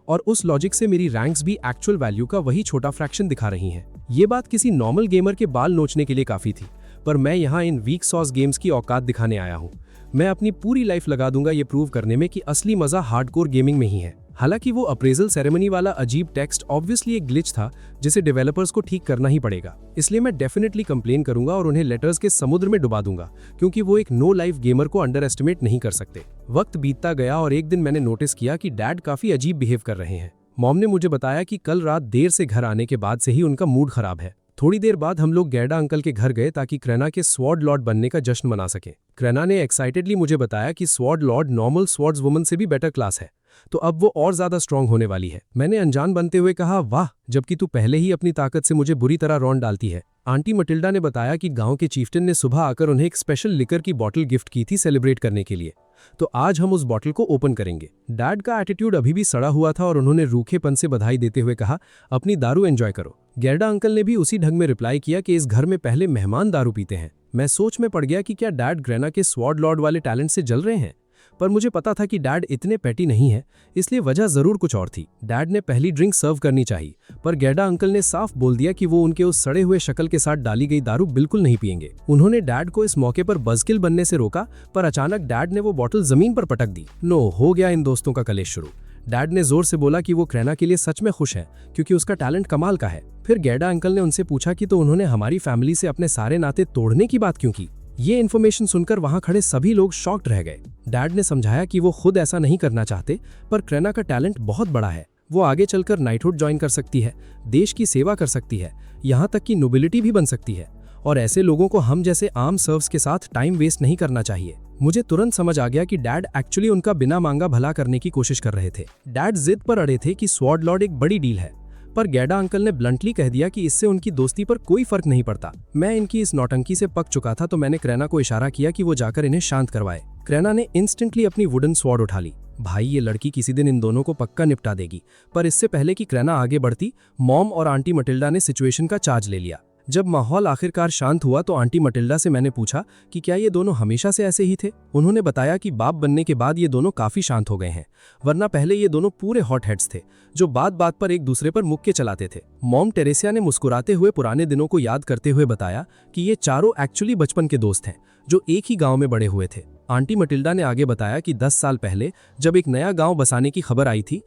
और उस लॉजिक से मेरी रैंक्स भी एक्चुअल वैल्यू का वही छोटा फ्रैक्शन दिखा रही हैं। ये बात किसी नॉर्मल गेमर के बाल नोचने के लिए काफी थी, पर मैं यहाँ इन वीक सॉस गेम्स की औकात दिखाने आया हूँ। मैं अपनी पूरी लाइफ लगा दूंगा ये प्रूव करने में कि असली मजा हार्डकोर गेमिंग में ही है। हालांकि वो अप्रेजल सेरेमनी वाला अजीब टेक्स्ट ऑब्वियसली एक ग्लिच था जिसे डेवलपर्स को ठीक करना ही पड़ेगा, इसलिए मैं डेफिनेटली कंप्लेन करूंगा और उन्हें लेटर्स के समुद्र में डुबा दूंगा, क्योंकि वो एक नो लाइफ गेमर को अंडर एस्टिमेट नहीं कर सकते। वक्त बीतता गया और एक दिन मैंने नोटिस किया कि डैड काफी अजीब बिहेव कर रहे हैं। मॉम ने मुझे बताया कि कल रात देर से घर आने के बाद से ही उनका मूड खराब है। थोड़ी देर बाद हम लोग गैडा अंकल के घर गए ताकि क्रेना के स्वॉर्ड लॉर्ड बनने का जश्न मना सके। क्रेना ने एक्साइटेडली मुझे बताया कि sword Lord normal swords woman से भी बेटर क्लास है, तो अब वो और ज्यादा स्ट्रांग होने वाली है। मैंने अनजान बनते हुए कहा, वाह, जबकि तू पहले ही अपनी ताकत से मुझे बुरी तरह रौंद डालती है। आंटी मटिल्डा ने बताया कि गांव के चीफ्टन ने सुबह आकर उन्हें एक स्पेशल लिकर की बॉटल गिफ्ट की थी सेलिब्रेट करने के लिए, तो आज हम उस बॉटल को ओपन करेंगे। डैड का एटीट्यूड अभी भी सड़ा हुआ था और उन्होंने रूखेपन से बधाई देते हुए कहा, अपनी दारू एंजॉय करो। गैरडा अंकल ने भी उसी ढंग में रिप्लाई किया कि इस घर में पहले मेहमान दारू पीते हैं। मैं सोच में पड़ गया कि क्या डैड ग्रेना के स्वॉर्ड लॉर्ड वाले टैलेंट से जल रहे हैं, पर मुझे पता था कि डैड इतने पैटी नहीं है, इसलिए वजह जरूर कुछ और थी। डैड ने पहली ड्रिंक सर्व करनी चाहिए, पर गैडा अंकल ने साफ बोल दिया कि वो उनके उस सड़े हुए शक्ल के साथ डाली गई दारू बिल्कुल नहीं पिएंगे। उन्होंने डैड को इस मौके पर बज़किल बनने से रोका, पर अचानक डैड ने वो बॉटल जमीन पर पटक दी। नो, हो गया इन दोस्तों का कलेश शुरू। डैड ने जोर से बोला कि वो क्रेना के लिए सच में खुश है क्योंकि उसका टैलेंट कमाल का है। फिर गैडा अंकल ने उनसे पूछा कि तो उन्होंने हमारी फैमिली से अपने सारे नाते तोड़ने की बात क्यों की। ये इन्फॉर्मेशन सुनकर वहां खड़े सभी लोग शॉक्ड रह गए। डैड ने समझाया कि वो खुद ऐसा नहीं करना चाहते, पर क्रेना का टैलेंट बहुत बड़ा है। वो आगे चलकर नाइटहुड ज्वाइन कर सकती है, देश की सेवा कर सकती है, यहाँ तक कि नोबिलिटी भी बन सकती है, और ऐसे लोगों को हम जैसे आम सर्व्स के साथ टाइम वेस्ट नहीं करना चाहिए। मुझे तुरंत समझ आ गया कि डैड एक्चुअली उनका बिना मांगा भला करने की कोशिश कर रहे थे। डैड जिद पर अड़े थे कि स्वॉर्ड लॉर्ड एक बड़ी डील है, पर गैडा अंकल ने ब्लंटली कह दिया कि इससे उनकी दोस्ती पर कोई फर्क नहीं पड़ता। मैं इनकी इस नौटंकी से पक चुका था, तो मैंने क्रेना को इशारा किया कि वो जाकर इन्हें शांत करवाए। क्रेना ने इंस्टेंटली अपनी वुडन स्वॉर्ड उठा ली। भाई, ये लड़की किसी दिन इन दोनों को पक्का निपटा देगी। पर इससे पहले कि क्रेना आगे बढ़ती, मॉम और आंटी मटिल्डा ने सिचुएशन का चार्ज ले लिया। जब माहौल आखिरकार शांत हुआ तो आंटी मटिल्डा से मैंने पूछा कि क्या ये दोनों हमेशा से ऐसे ही थे। उन्होंने बताया कि बाप बनने के बाद ये दोनों काफी शांत हो गए हैं, वरना पहले ये दोनों पूरे हॉट हेड्स थे जो बात बात पर एक दूसरे पर मुक्के चलाते थे। मॉम टेरेसिया ने मुस्कुराते हुए पुराने दिनों को याद करते हुए बताया कि ये चारों एक्चुअली बचपन के दोस्त हैं जो एक ही गाँव में बड़े हुए थे। आंटी मटिल्डा ने आगे बताया कि 10 साल पहले जब एक नया गाँव बसाने की खबर आई थी,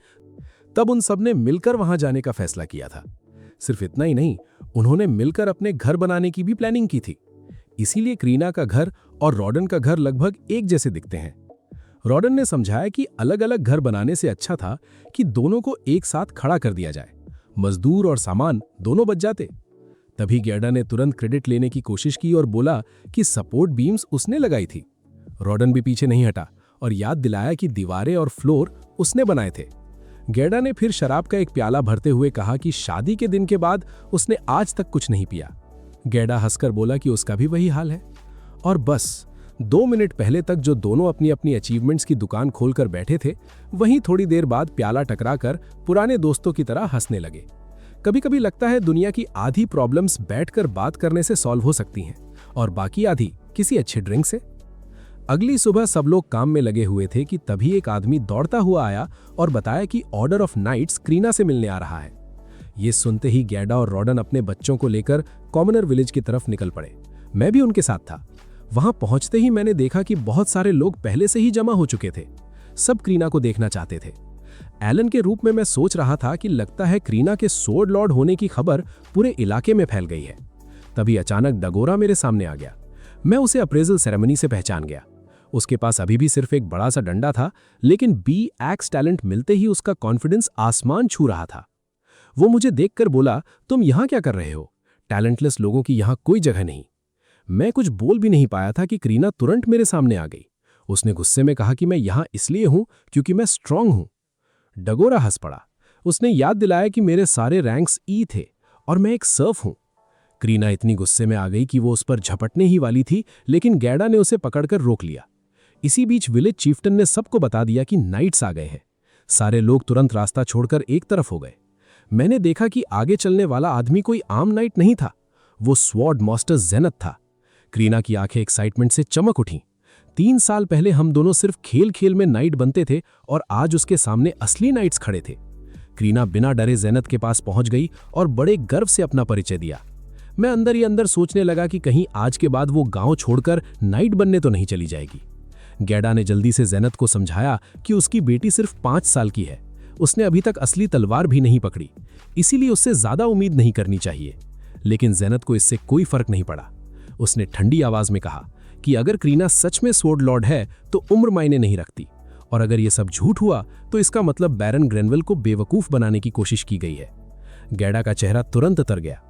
तब उन सबने मिलकर वहां जाने का फैसला किया था। सिर्फ इतना ही नहीं, उन्होंने मिलकर अपने घर बनाने की भी प्लानिंग की थी। इसीलिए क्रीना का घर और रॉडन का घर लगभग एक जैसे दिखते हैं। रॉडन ने समझाया कि अलग अलग घर बनाने से अच्छा था कि दोनों को एक साथ खड़ा कर दिया जाए, मजदूर और सामान दोनों बच जाते। तभी गैडा ने तुरंत क्रेडिट लेने की कोशिश की और बोला कि सपोर्ट बीम्स उसने लगाई थी। रॉडन भी पीछे नहीं हटा और याद दिलाया कि दीवारें और फ्लोर उसने बनाए थे। गैडा ने फिर शराब का एक प्याला भरते हुए कहा कि शादी के दिन के बाद उसने आज तक कुछ नहीं पिया। गैडा हंसकर बोला कि उसका भी वही हाल है। और बस 2 मिनट पहले तक जो दोनों अपनी अपनी अचीवमेंट्स की दुकान खोलकर बैठे थे, वहीं थोड़ी देर बाद प्याला टकराकर पुराने दोस्तों की तरह हंसने लगे। कभी कभी लगता है दुनिया की आधी प्रॉब्लम्स बैठकर बात करने से सॉल्व हो सकती हैं और बाकी आधी किसी अच्छे ड्रिंक से। अगली सुबह सब लोग काम में लगे हुए थे कि तभी एक आदमी दौड़ता हुआ आया और बताया कि ऑर्डर ऑफ नाइट्स क्रीना से मिलने आ रहा है। ये सुनते ही गैडा और रॉडन अपने बच्चों को लेकर कॉमनर विलेज की तरफ निकल पड़े। मैं भी उनके साथ था। वहां पहुंचते ही मैंने देखा कि बहुत सारे लोग पहले से ही जमा हो चुके थे। सब क्रीना को देखना चाहते थे। एलन के रूप में मैं सोच रहा था कि लगता है क्रीना के सोर्ड लॉर्ड होने की खबर पूरे इलाके में फैल गई है। तभी अचानक डगोरा मेरे सामने आ गया। मैं उसे अप्रेजल सेरेमनी से पहचान गया। उसके पास अभी भी सिर्फ एक बड़ा सा डंडा था, लेकिन बी एक्स टैलेंट मिलते ही उसका कॉन्फिडेंस आसमान छू रहा था। वो मुझे देखकर बोला, तुम यहां क्या कर रहे हो? टैलेंटलेस लोगों की यहां कोई जगह नहीं। मैं कुछ बोल भी नहीं पाया था कि क्रीना तुरंत मेरे सामने आ गई। उसने गुस्से में कहा कि मैं यहां इसलिए हूं क्योंकि मैं स्ट्रांग हूं। डगोरा हंस पड़ा। उसने याद दिलाया कि मेरे सारे रैंक्स ई थे और मैं एक सर्फ हूं। क्रीना इतनी गुस्से में आ गई कि वो उस पर झपटने ही वाली थी, लेकिन गैडा ने उसे पकड़कर रोक लिया। इसी बीच विलेज चीफ्टन ने सबको बता दिया कि नाइट्स आ गए हैं। सारे लोग तुरंत रास्ता छोड़कर एक तरफ हो गए। मैंने देखा कि आगे चलने वाला आदमी कोई आम नाइट नहीं था, वो स्वॉर्ड मास्टर जेनत था। क्रीना की आंखें एक्साइटमेंट से चमक उठीं। 3 साल पहले हम दोनों सिर्फ खेल खेल में नाइट बनते थे और आज उसके सामने असली नाइट्स खड़े थे। क्रीना बिना डरे जेनत के पास पहुंच गई और बड़े गर्व से अपना परिचय दिया। मैं अंदर ही अंदर सोचने लगा कि कहीं आज के बाद वो गांव छोड़कर नाइट बनने तो नहीं चली जाएगी। गैडा ने जल्दी से जेनत को समझाया कि उसकी बेटी सिर्फ 5 साल की है। उसने अभी तक असली तलवार भी नहीं पकड़ी, इसीलिए उससे ज्यादा उम्मीद नहीं करनी चाहिए। लेकिन जेनत को इससे कोई फर्क नहीं पड़ा। उसने ठंडी आवाज में कहा कि अगर क्रीना सच में स्वॉर्ड लॉर्ड है तो उम्र मायने नहीं रखती, और अगर ये सब झूठ हुआ तो इसका मतलब बैरन ग्रेनवेल को बेवकूफ बनाने की कोशिश की गई है। गैडा का चेहरा तुरंत उतर गया।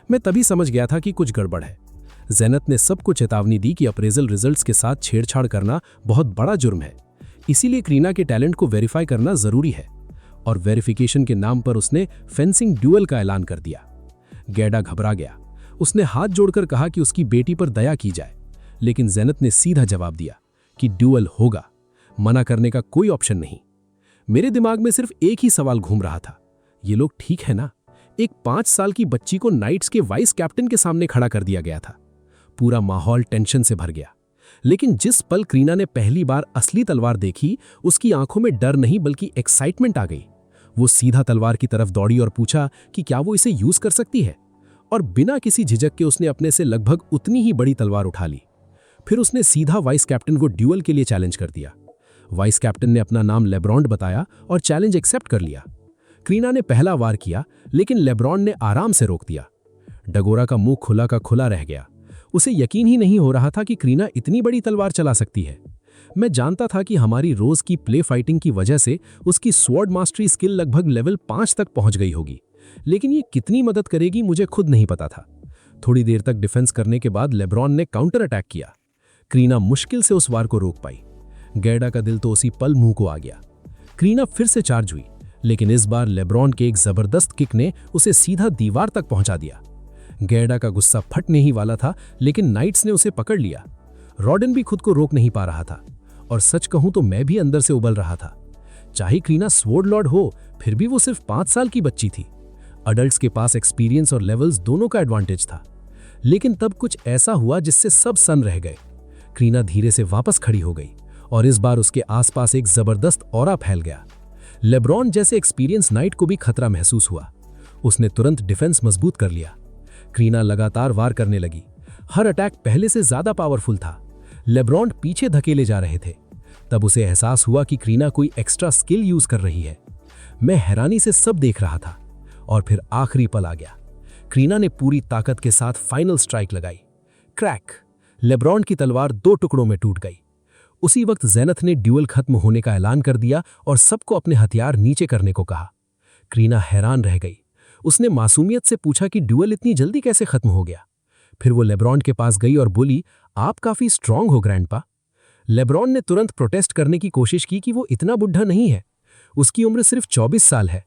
मैं तभी समझ गया था कि कुछ गड़बड़ है। जेनत ने सबको चेतावनी दी कि अप्रेजल रिजल्ट्स के साथ छेड़छाड़ करना बहुत बड़ा जुर्म है, इसीलिए क्रीना के टैलेंट को वेरीफाई करना जरूरी है। और वेरिफिकेशन के नाम पर उसने फेंसिंग ड्यूअल का ऐलान कर दिया। गैडा घबरा गया। उसने हाथ जोड़कर कहा कि उसकी बेटी पर दया की जाए, लेकिन जेनत ने सीधा जवाब दिया कि ड्यूअल होगा, मना करने का कोई ऑप्शन नहीं। मेरे दिमाग में सिर्फ एक ही सवाल घूम रहा था, ये लोग ठीक है ना? एक 5 साल की बच्ची को नाइट्स के वाइस कैप्टन के सामने खड़ा कर दिया गया था। पूरा माहौल टेंशन से भर गया। लेकिन जिस पल क्रीना ने पहली बार असली तलवार देखी, उसकी आंखों में डर नहीं बल्कि एक्साइटमेंट आ गई। वो सीधा तलवार की तरफ दौड़ी और पूछा कि क्या वो इसे यूज कर सकती है, और बिना किसी झिझक के उसने अपने से लगभग उतनी ही बड़ी तलवार उठा ली। फिर उसने सीधा वाइस कैप्टन को ड्यूअल के लिए चैलेंज कर दिया। वाइस कैप्टन ने अपना नाम लेब्रॉन्ड बताया और चैलेंज एक्सेप्ट कर लिया। क्रीना ने पहला वार किया, लेकिन लेब्रॉन्ड ने आराम से रोक दिया। डगोरा का मुंह खुला का खुला रह गया। उसे यकीन ही नहीं हो रहा था कि क्रीना इतनी बड़ी तलवार चला सकती है। मैं जानता था कि हमारी रोज की प्ले फाइटिंग की वजह से उसकी स्वॉर्ड मास्टरी स्किल लगभग लेवल 5 तक पहुंच गई होगी, लेकिन ये कितनी मदद करेगी मुझे खुद नहीं पता था। थोड़ी देर तक डिफेंस करने के बाद लेब्रॉन ने काउंटर अटैक किया। क्रीना मुश्किल से उस वार को रोक पाई। गैडा का दिल तो उसी पल मुंह को आ गया। क्रीना फिर से चार्ज हुई, लेकिन इस बार लेब्रॉन के एक जबरदस्त किक ने उसे सीधा दीवार तक पहुंचा दिया। गैडा का गुस्सा फटने ही वाला था, लेकिन नाइट्स ने उसे पकड़ लिया। रॉडन भी खुद को रोक नहीं पा रहा था, और सच कहूं तो मैं भी अंदर से उबल रहा था। चाहे क्रीना स्वॉर्ड लॉर्ड हो, फिर भी वो सिर्फ 5 साल की बच्ची थी। अडल्ट्स के पास एक्सपीरियंस और लेवल्स दोनों का एडवांटेज था। लेकिन तब कुछ ऐसा हुआ जिससे सब सन रह गए। क्रीना धीरे से वापस खड़ी हो गई, और इस बार उसके आसपास एक जबरदस्त ऑरा फैल गया। लेब्रॉन जैसे एक्सपीरियंस नाइट को भी खतरा महसूस हुआ। उसने तुरंत डिफेंस मजबूत कर लिया। क्रीना लगातार वार करने लगी। हर अटैक पहले से ज्यादा पावरफुल था। लेब्रॉन पीछे धकेले जा रहे थे। तब उसे एहसास हुआ कि क्रीना कोई एक्स्ट्रा स्किल यूज कर रही है। मैं हैरानी से सब देख रहा था, और फिर आखिरी पल आ गया। क्रीना ने पूरी ताकत के साथ फाइनल स्ट्राइक लगाई। क्रैक! लेब्रॉन की तलवार 2 टुकड़ों में टूट गई। उसी वक्त जेनथ ने ड्यूअल खत्म होने का ऐलान कर दिया और सबको अपने हथियार नीचे करने को कहा। क्रीना हैरान रह गई। उसने मासूमियत से पूछा कि ड्यूअल इतनी जल्दी कैसे खत्म हो गया। फिर वो लेब्रॉन के पास गई और बोली, आप काफी स्ट्रांग हो ग्रैंडपा। लेब्रॉन ने तुरंत प्रोटेस्ट करने की कोशिश की कि वो इतना बुढ़ा नहीं है, उसकी उम्र सिर्फ 24 साल है।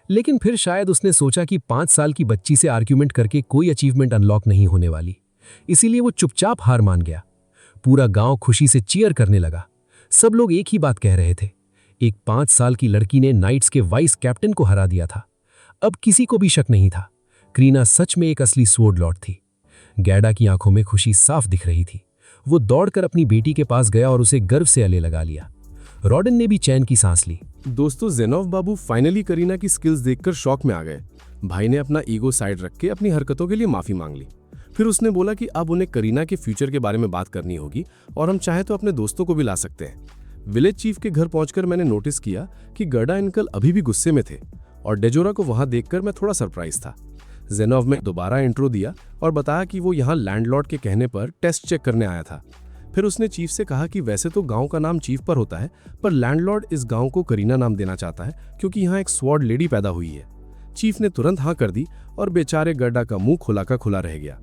लेकिन फिर शायद उसने सोचा कि 5 साल की बच्ची से आर्ग्यूमेंट करके कोई अचीवमेंट अनलॉक नहीं होने वाली, इसीलिए वो चुपचाप हार मान गया। पूरा गांव खुशी से चीयर करने लगा। सब लोग एक ही बात कह रहे थे, एक 5 साल की लड़की ने नाइट्स के वाइस कैप्टन को हरा दिया था। अब किसी को भी शक नहीं था, क्रीना सच में एक असली स्वॉर्ड लॉर्ड थी। गैडा की आंखों में खुशी साफ दिख रही थी। वो दौड़कर अपनी बेटी के पास गया और उसे गर्व से गले लगा लिया। रॉडन ने भी चैन की सांस ली। दोस्तों, ज़ेनोव बाबू फाइनली करीना की स्किल्स देखकर शॉक में आ गए। भाई ने अपना ईगो साइड रख के अपनी हरकतों के लिए माफी मांग ली। फिर उसने बोला कि अब उन्हें करीना के फ्यूचर के बारे में बात करनी होगी और हम चाहे तो अपने दोस्तों को भी ला सकते हैं। विलेज चीफ के घर पहुंचकर मैंने नोटिस किया कि गर्डा अंकल अभी भी गुस्से में थे और डेजोरा को वहां देखकर मैं थोड़ा सरप्राइज था। ज़ेनोव ने दोबारा इंट्रो दिया और बताया कि वो यहाँ लैंडलॉर्ड के कहने पर टेस्ट चेक करने आया था। फिर उसने चीफ से कहा कि वैसे तो गांव का नाम चीफ पर होता है, पर लैंडलॉर्ड इस गांव को करीना नाम देना चाहता है क्योंकि यहाँ एक स्वॉर्ड लेडी पैदा हुई है। चीफ ने तुरंत हाँ कर दी और बेचारे गर्डा का मुंह खुला का खुला रह गया।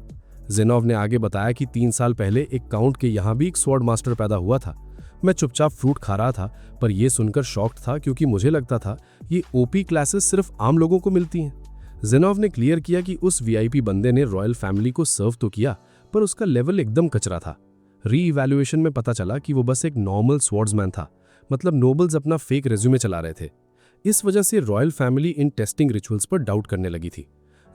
ज़ेनोव ने आगे बताया कि 3 साल पहले एक काउंट के यहाँ भी एक स्वॉर्ड मास्टर पैदा हुआ था। मैं चुपचाप फ्रूट खा रहा था, पर यह सुनकर शॉक्ड था क्योंकि मुझे लगता था ये ओपी क्लासेस सिर्फ आम लोगों को मिलती हैं। ज़ेनोव ने क्लियर किया कि उस वीआईपी बंदे ने रॉयल फैमिली को सर्व तो किया, पर उसका लेवल एकदम कचरा था। री-इवैल्यूएशन में पता चला कि वो बस एक नॉर्मल स्वॉर्ड्समैन था, मतलब नोबल्स अपना फेक रेज्यूमे चला रहे थे। इस वजह से royal family in testing rituals पर डाउट करने लगी थी।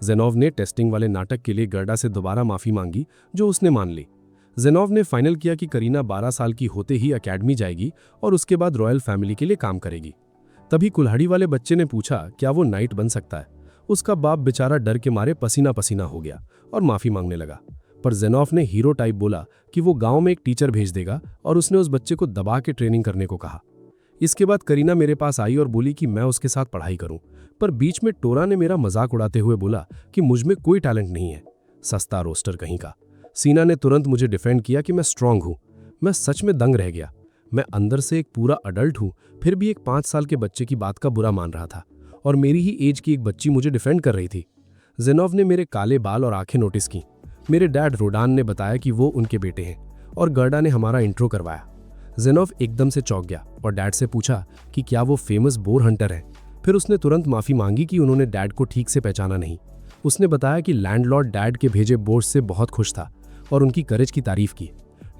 ज़ेनोव ने टेस्टिंग वाले नाटक के लिए गर्डा से दोबारा माफी मांगी, जो उसने मान ली। ज़ेनोव ने फाइनल किया कि करीना 12 साल की होते ही अकेडमी जाएगी और उसके बाद रॉयल फैमिली के लिए काम करेगी। तभी कुल्हाड़ी वाले बच्चे ने पूछा क्या वो नाइट बन सकता है। उसका बाप बेचारा डर के मारे पसीना पसीना हो गया और माफी मांगने लगा, पर ज़ेनोव ने हीरो टाइप बोला कि वो गांव में एक टीचर भेज देगा और उसने उस बच्चे को दबा के ट्रेनिंग करने को कहा। इसके बाद करीना मेरे पास आई और बोली कि मैं उसके साथ पढ़ाई करूं, पर बीच में टोरा ने मेरा मजाक उड़ाते हुए बोला कि मुझ में कोई टैलेंट नहीं है, सस्ता रोस्टर कहीं का। सीना ने तुरंत मुझे डिफेंड किया कि मैं स्ट्रांग हूं। मैं सच में दंग रह गया। मैं अंदर से एक पूरा अडल्ट हूं, फिर भी एक 5 साल के बच्चे की बात का बुरा मान रहा था और मेरी ही एज की एक बच्ची मुझे डिफेंड कर रही थी। ज़ेनोव ने मेरे काले बाल और आंखें नोटिस की। मेरे डैड रोडान ने बताया कि वो उनके बेटे हैं और गर्डा ने हमारा इंट्रो करवाया। ज़ेनोव एकदम से चौंक गया और डैड से पूछा कि क्या वो फेमस बोर हंटर है। फिर उसने तुरंत माफी मांगी कि उन्होंने डैड को ठीक से पहचाना नहीं। उसने बताया कि लैंडलॉर्ड डैड के भेजे बोर्ड से बहुत खुश था और उनकी करेज की तारीफ की।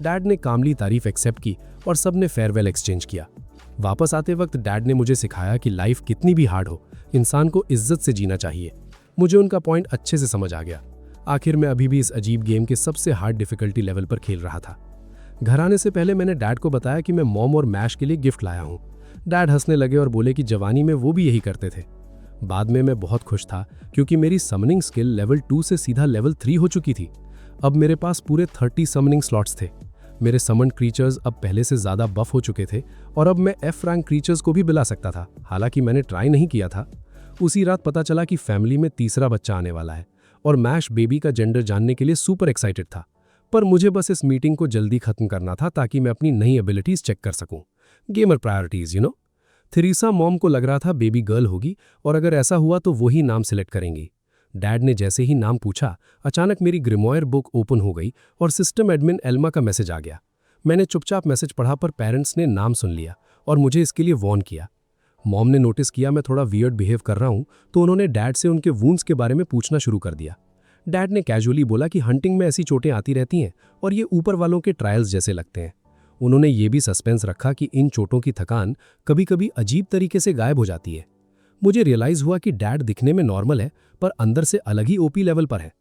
डैड ने कामली तारीफ एक्सेप्ट की और सब ने फेयरवेल एक्सचेंज किया। वापस आते वक्त डैड ने मुझे सिखाया कि लाइफ कितनी भी हार्ड हो, इंसान को इज्जत से जीना चाहिए। मुझे उनका पॉइंट अच्छे से समझ आ गया। आखिर मैं अभी भी इस अजीब गेम के सबसे हार्ड डिफिकल्टी लेवल पर खेल रहा था। घर आने से पहले मैंने डैड को बताया कि मैं मॉम और मैश के लिए गिफ्ट लाया हूँ। डैड हंसने लगे और बोले कि जवानी में वो भी यही करते थे। बाद में मैं बहुत खुश था क्योंकि मेरी समनिंग स्किल लेवल 2 से सीधा लेवल 3 हो चुकी थी। अब मेरे पास पूरे 30 समनिंग स्लॉट्स थे। मेरे समन्ड क्रीचर्स अब पहले से ज़्यादा बफ हो चुके थे और अब मैं एफ रैंक क्रीचर्स को भी बुला सकता था, हालांकि मैंने ट्राई नहीं किया था। उसी रात पता चला कि फैमिली में तीसरा बच्चा आने वाला है और मैश बेबी का जेंडर जानने के लिए सुपर एक्साइटेड था। पर मुझे बस इस मीटिंग को जल्दी खत्म करना था ताकि मैं अपनी नई एबिलिटीज चेक कर सकूं। Gamer priorities, you know. Theresa mom को लग रहा था बेबी गर्ल होगी और अगर ऐसा हुआ तो वही नाम सिलेक्ट करेंगी। डैड ने जैसे ही नाम पूछा, अचानक मेरी ग्रिमोयर बुक ओपन हो गई और सिस्टम एडमिन एल्मा का मैसेज आ गया। मैंने चुपचाप मैसेज पढ़ा, पर पेरेंट्स ने नाम सुन लिया और मुझे इसके लिए वॉर्न किया। मॉम ने नोटिस किया मैं थोड़ा वियर्ड बिहेव कर रहा हूं, तो उन्होंने डैड से उनके वूंड्स के बारे में पूछना शुरू कर दिया। डैड ने कैजुअली बोला कि हंटिंग में ऐसी चोटें आती रहती हैं और ये ऊपर वालों के ट्रायल्स जैसे लगते हैं। उन्होंने ये भी सस्पेंस रखा कि इन चोटों की थकान कभी कभी अजीब तरीके से गायब हो जाती है। मुझे रियलाइज हुआ कि डैड दिखने में नॉर्मल है, पर अंदर से अलग ही ओपी लेवल पर है।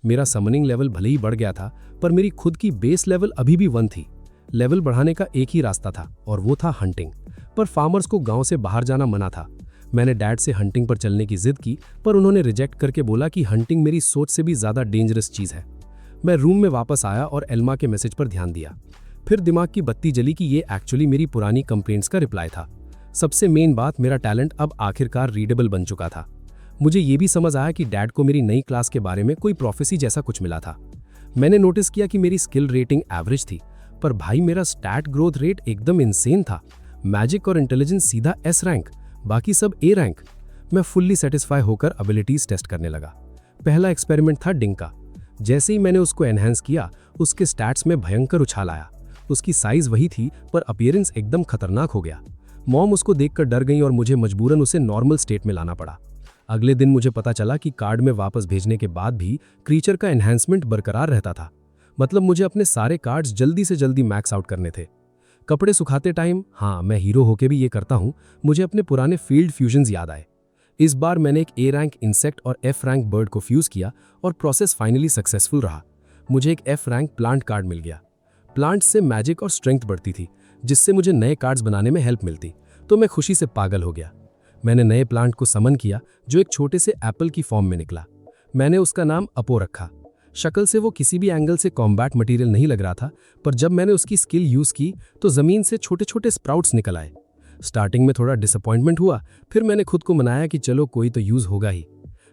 मेरा समनिंग लेवल भले ही बढ़ गया था, पर मेरी खुद की बेस लेवल अभी भी 1 थी। लेवल बढ़ाने का एक ही रास्ता था और वो था हंटिंग, पर फार्मर्स को गांव से बाहर जाना मना था। मैंने डैड से हंटिंग पर चलने की जिद की, पर उन्होंने रिजेक्ट करके बोला कि हंटिंग मेरी सोच से भी ज़्यादा डेंजरस चीज़ है। मैं रूम में वापस आया और एल्मा के मैसेज पर ध्यान दिया। फिर दिमाग की बत्ती जली कि ये एक्चुअली मेरी पुरानी कंप्लेंट्स का रिप्लाई था। सबसे मेन बात, मेरा टैलेंट अब आखिरकार रीडेबल बन चुका था। मुझे ये भी समझ आया कि डैड को मेरी नई क्लास के बारे में कोई प्रोफेसी जैसा कुछ मिला था। मैंने नोटिस किया कि मेरी स्किल रेटिंग एवरेज थी, पर भाई मेरा स्टैट ग्रोथ रेट एकदम इनसेन था। मैजिक और इंटेलिजेंस सीधा S रैंक, बाकी सब A रैंक। मैं फुल्ली सेटिस्फाई होकर एबिलिटीज टेस्ट करने लगा। पहला एक्सपेरिमेंट था डिंका। जैसे ही मैंने उसको एनहांस किया, उसके स्टैट्स में भयंकर उछाल आया। उसकी साइज वही थी, पर अपीयरेंस एकदम खतरनाक हो गया। मॉम उसको देखकर डर गई और मुझे मजबूरन उसे नॉर्मल स्टेट में लाना पड़ा। अगले दिन मुझे पता चला कि कार्ड में वापस भेजने के बाद भी क्रीचर का एनहांसमेंट बरकरार रहता था। मतलब मुझे अपने सारे कार्ड्स जल्दी से जल्दी मैक्स आउट करने थे। कपड़े सुखाते टाइम, हाँ मैं हीरो होके भी ये करता हूँ, मुझे अपने पुराने फील्ड फ्यूजन्स याद आए। इस बार मैंने एक A रैंक इंसेक्ट और F रैंक बर्ड को फ्यूज किया और प्रोसेस फाइनली सक्सेसफुल रहा। मुझे एक F रैंक प्लांट कार्ड मिल गया। प्लांट्स से मैजिक और स्ट्रेंथ बढ़ती थी, जिससे मुझे नए कार्ड्स बनाने में हेल्प मिलती। तो मैं खुशी से पागल हो गया। मैंने नए प्लांट को समन किया जो एक छोटे से एप्पल की फॉर्म में निकला। मैंने उसका नाम अपो रखा। शक्ल से वो किसी भी एंगल से कॉम्बैट मटेरियल नहीं लग रहा था, पर जब मैंने उसकी स्किल यूज़ की तो ज़मीन से छोटे छोटे स्प्राउट्स निकल आए। स्टार्टिंग में थोड़ा डिसअपॉइंटमेंट हुआ, फिर मैंने खुद को मनाया कि चलो कोई तो यूज़ होगा ही।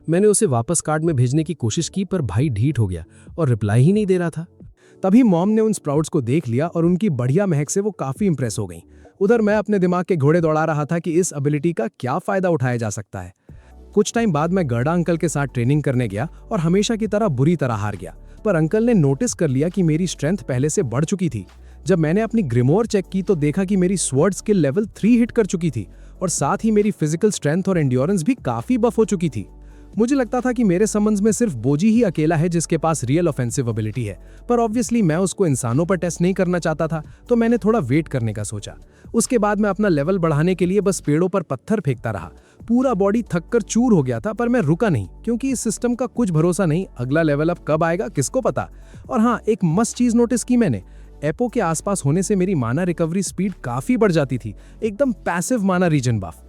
मैंने उसे वापस कार्ड में भेजने की कोशिश की, पर भाई ढीठ हो गया और रिप्लाई ही नहीं दे रहा था। तभी मॉम ने उन स्प्राउट्स को देख लिया और उनकी बढ़िया महक से वो काफ़ी इंप्रेस हो गई। उधर मैं अपने दिमाग के घोड़े दौड़ा रहा था कि इस एबिलिटी का क्या फ़ायदा उठाया जा सकता है। कुछ टाइम बाद मैं गर्डा अंकल के साथ ट्रेनिंग करने गया और हमेशा की तरह बुरी तरह हार गया, पर अंकल ने नोटिस कर लिया कि मेरी स्ट्रेंथ पहले से बढ़ चुकी थी। जब मैंने अपनी ग्रिमोर चेक की तो देखा कि मेरी स्वॉर्ड स्किल लेवल 3 हिट कर चुकी थी और साथ ही मेरी फिजिकल स्ट्रेंथ और एंड्योरेंस भी काफ़ी बफ हो चुकी थी। मुझे लगता था कि मेरे समन्स में सिर्फ बोजी ही अकेला है जिसके पास रियल ऑफेंसिव एबिलिटी है, पर ऑब्वियसली मैं उसको इंसानों पर टेस्ट नहीं करना चाहता था, तो मैंने थोड़ा वेट करने का सोचा। उसके बाद मैं अपना लेवल बढ़ाने के लिए बस पेड़ों पर पत्थर फेंकता रहा। पूरा बॉडी थक कर चूर हो गया था, पर मैं रुका नहीं, क्योंकि इस सिस्टम का कुछ भरोसा नहीं, अगला लेवल अप कब आएगा किसको पता। और हाँ, एक मस्त चीज नोटिस की मैंने, एपो के आसपास होने से मेरी माना रिकवरी स्पीड काफी बढ़ जाती थी, एकदम पैसिव माना रीजन बफ।